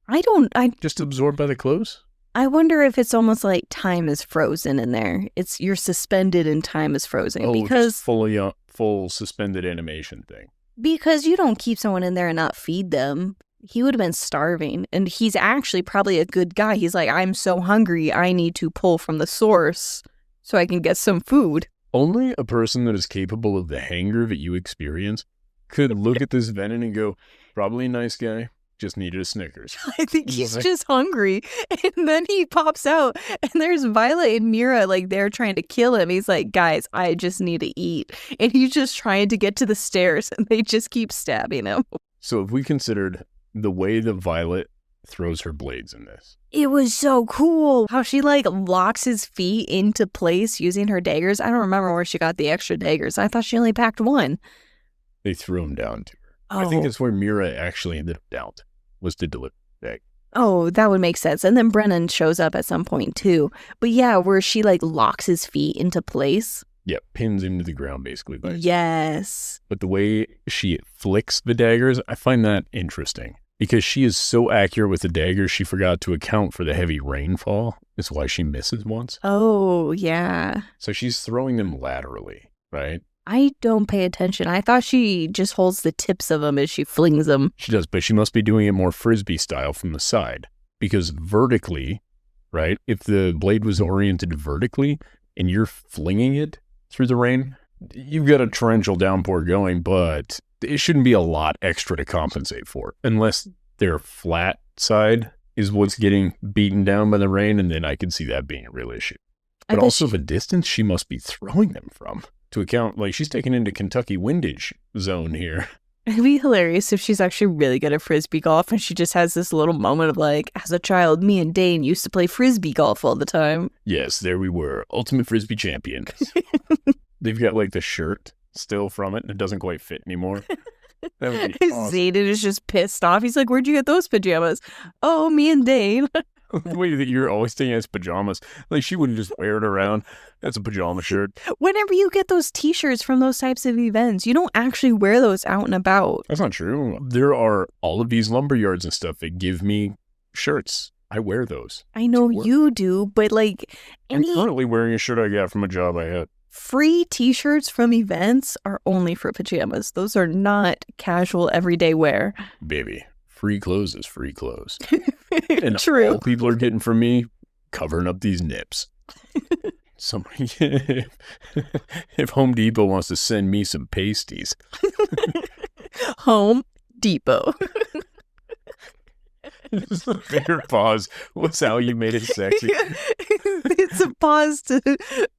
I just absorbed by the clothes? I wonder if it's almost like time is frozen in there. You're suspended and time is frozen. Because full suspended animation thing. Because you don't keep someone in there and not feed them. He would have been starving. And he's actually probably a good guy. He's like, I'm so hungry, I need to pull from the source so I can get some food. Only a person that is capable of the hunger that you experience could look at this venom and go, probably a nice guy, just needed a Snickers. I think he's just hungry. And then he pops out and there's Violet and Mira like they're trying to kill him. He's like, guys, I just need to eat. And he's just trying to get to the stairs and they just keep stabbing him. So if we considered the way that Violet throws her blades in this. It was so cool how she like locks his feet into place using her daggers. I don't remember where she got the extra daggers. I thought she only packed one. They threw them down to her. Oh. I think that's where Mira actually ended up down, was to deliver the bag. Oh, that would make sense. And then Brennan shows up at some point too. But yeah, where she like locks his feet into place. Yeah, pins him to the ground basically. Yes. But the way she flicks the daggers, I find that interesting. Because she is so accurate with the daggers, she forgot to account for the heavy rainfall. That's why she misses once. Oh, yeah. So she's throwing them laterally, right? I don't pay attention. I thought she just holds the tips of them as she flings them. She does, but she must be doing it more Frisbee style from the side. Because vertically, right, if the blade was oriented vertically and you're flinging it through the rain, you've got a torrential downpour going, but it shouldn't be a lot extra to compensate for, unless their flat side is what's getting beaten down by the rain, and then I can see that being a real issue. But also the distance she must be throwing them from to account, like she's taken into Kentucky windage zone here. It'd be hilarious if she's actually really good at Frisbee golf and she just has this little moment of like, as a child, me and Dane used to play Frisbee golf all the time. Yes, there we were, ultimate Frisbee champions. They've got like the shirt still from it and it doesn't quite fit anymore. That would be awesome. Xaden is just pissed off. He's like, where'd you get those pajamas? Oh, me and Dane. The way that you're always thinking it's pajamas. Like she wouldn't just wear it around. That's a pajama shirt. Whenever you get those t-shirts from those types of events, you don't actually wear those out and about. That's not true. There are all of these lumber yards and stuff that give me shirts. I wear those. I know you do, but like I'm currently wearing a shirt I got from a job I had. Free t-shirts from events are only for pajamas. Those are not casual everyday wear. Baby, free clothes is free clothes. And True. all people are getting from me, covering up these nips. Somebody, if Home Depot wants to send me some pasties. Home Depot. Just a bigger pause was how you made it sexy. It's a pause to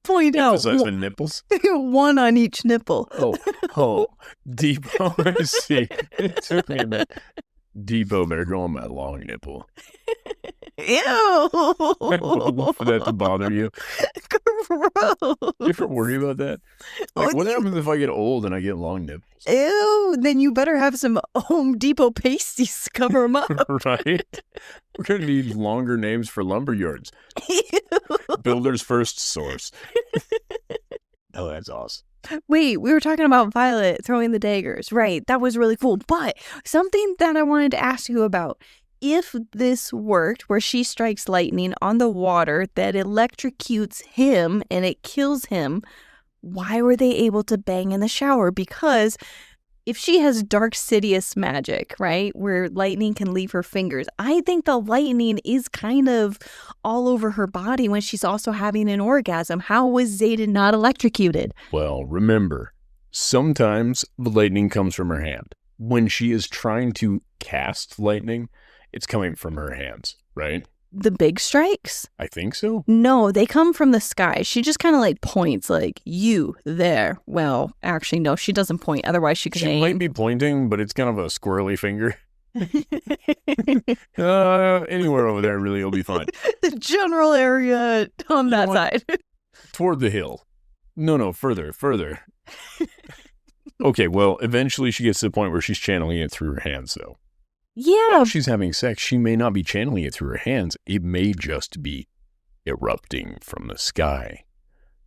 point out. Emphasize the nipples. One on each nipple. Oh, Depot. I see. It took me a minute. Depot better go on my long nipple. Ew. I would love for that to bother you. Gross. You ever worry about that? Like, what happens if I get old and I get long nipples? Ew, then you better have some Home Depot pasties to cover them up. Right? We're going to need longer names for lumber yards. Ew. Builder's first source. Oh, that's awesome. Wait, we were talking about Violet throwing the daggers. Right, that was really cool. But something that I wanted to ask you about. If this worked, where she strikes lightning on the water that electrocutes him and it kills him, why were they able to bang in the shower? Because if she has Dark Sidious magic, right, where lightning can leave her fingers, I think the lightning is kind of all over her body when she's also having an orgasm. How was Xaden not electrocuted? Well, remember, sometimes the lightning comes from her hand. When she is trying to cast lightning, it's coming from her hands, right? The big strikes? I think so. No, they come from the sky. She just kind of like points like, you there. Well, actually, no, she doesn't point. Otherwise, she could She aim. might be pointing, but it's kind of a squirrely finger. Anywhere over there really will be fine. The general area on that side. Toward the hill. No, further. Okay, well, eventually she gets to the point where she's channeling it through her hands, though. Yeah. While she's having sex, she may not be channeling it through her hands. It may just be erupting from the sky.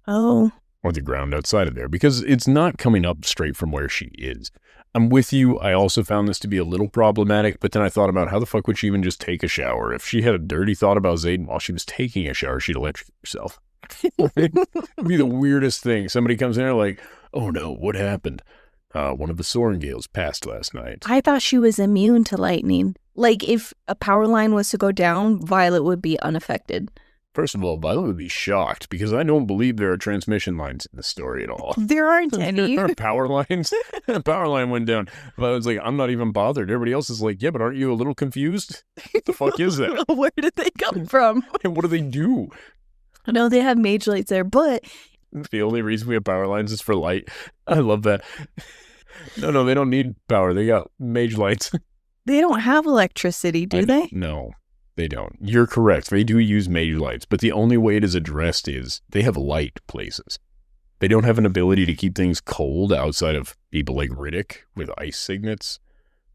Oh. Or the ground outside of there, because it's not coming up straight from where she is. I'm with you. I also found this to be a little problematic, but then I thought about how the fuck would she even just take a shower? If she had a dirty thought about Xaden while she was taking a shower, she'd electrocute herself. It'd be the weirdest thing. Somebody comes in there like, oh no, what happened? One of the Sorengales passed last night. I thought she was immune to lightning. Like, if a power line was to go down, Violet would be unaffected. First of all, Violet would be shocked because I don't believe there are transmission lines in the story at all. There aren't any. There are power lines. A power line went down. Violet's like, I'm not even bothered. Everybody else is like, yeah, but aren't you a little confused? What the fuck is that? Where did they come from? And what do they do? No, they have mage lights there, but... The only reason we have power lines is for light. I love that. No, they don't need power. They got mage lights. They don't have electricity, do they? No, they don't. You're correct. They do use mage lights, but the only way it is addressed is they have light places. They don't have an ability to keep things cold outside of people like Riddick with ice signets.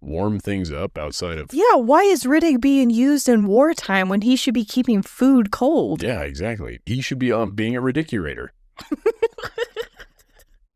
Warm things up outside of... Yeah, why is Riddick being used in wartime when he should be keeping food cold? Yeah, exactly. He should be being a Riddicurator.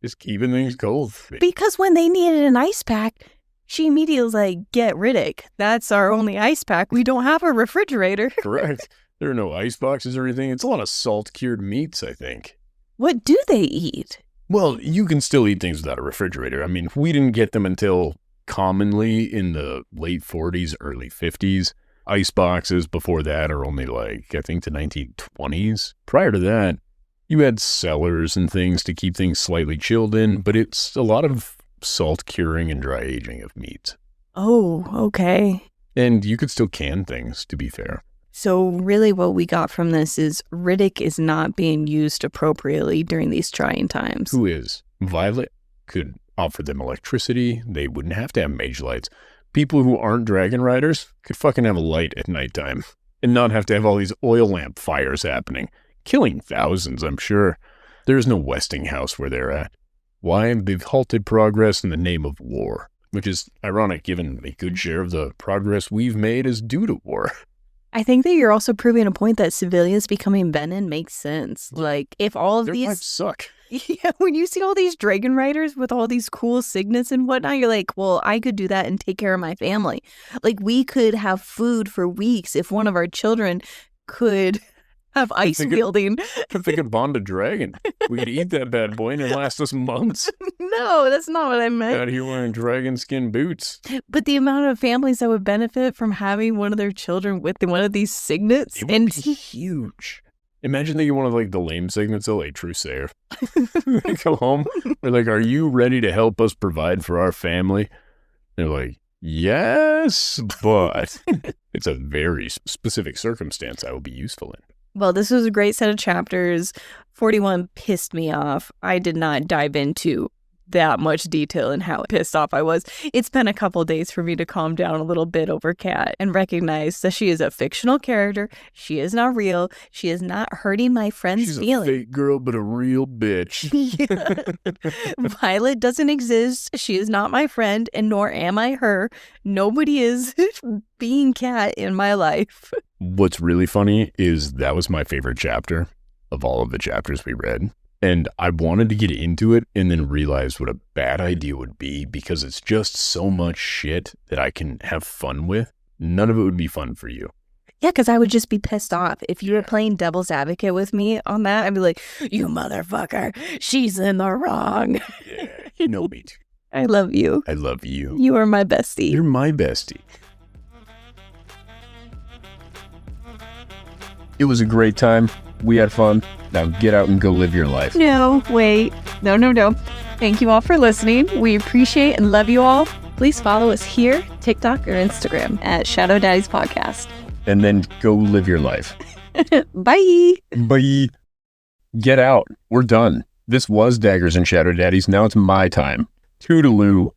Just keeping things cold. Because when they needed an ice pack, she immediately was like, get Riddick. That's our only ice pack. We don't have a refrigerator. Correct. There are no ice boxes or anything. It's a lot of salt-cured meats, I think. What do they eat? Well, you can still eat things without a refrigerator. I mean, we didn't get them until commonly in the late 40s, early 50s. Ice boxes before that are only like, I think the 1920s. Prior to that, you had cellars and things to keep things slightly chilled in, but it's a lot of salt curing and dry aging of meat. Oh, okay. And you could still can things, to be fair. So really what we got from this is Riddick is not being used appropriately during these trying times. Who is? Violet could offer them electricity. They wouldn't have to have mage lights. People who aren't dragon riders could fucking have a light at nighttime and not have to have all these oil lamp fires happening. Killing thousands, I'm sure. There's no Westinghouse where they're at. Why? They've halted progress in the name of war, which is ironic given a good share of the progress we've made is due to war. I think that you're also proving a point that civilians becoming Brennan makes sense. Like, if all of Their these... lives suck. Yeah, when you see all these dragon riders with all these cool signets and whatnot, you're like, well, I could do that and take care of my family. Like, we could have food for weeks if one of our children could have ice wielding. If they could bond a dragon, we could eat that bad boy and it'd last us months. No, that's not what I meant. Out here wearing dragon skin boots. But the amount of families that would benefit from having one of their children with one of these signets. It would be huge. Imagine that you're one of like the lame signets, like true sayer. They come home, they're like, are you ready to help us provide for our family? They're like, yes, but it's a very specific circumstance I will be useful in. Well, this was a great set of chapters. 41 pissed me off. I did not dive into that much detail in how pissed off I was. It's been a couple days for me to calm down a little bit over Kat and recognize that she is a fictional character. She is not real. She is not hurting my friend's feelings. She's a fake girl, but a real bitch. Violet doesn't exist. She is not my friend, and nor am I her. Nobody is being Kat in my life. What's really funny is that was my favorite chapter of all of the chapters we read. And I wanted to get into it and then realized what a bad idea would be because it's just so much shit that I can have fun with. None of it would be fun for you. Yeah, because I would just be pissed off. If you were playing devil's advocate with me on that, I'd be like, you motherfucker, she's in the wrong. Yeah, you know me too. I love you. I love you. You are my bestie. You're my bestie. It was a great time. We had fun. Now get out and go live your life. No, wait. No. Thank you all for listening. We appreciate and love you all. Please follow us here, TikTok or Instagram at Shadow Daddies Podcast. And then go live your life. Bye. Bye. Get out. We're done. This was Daggers and Shadow Daddies. Now it's my time. Toodaloo.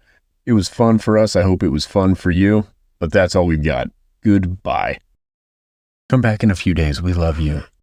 It was fun for us. I hope it was fun for you. But that's all we've got. Goodbye. Come back in a few days. We love you.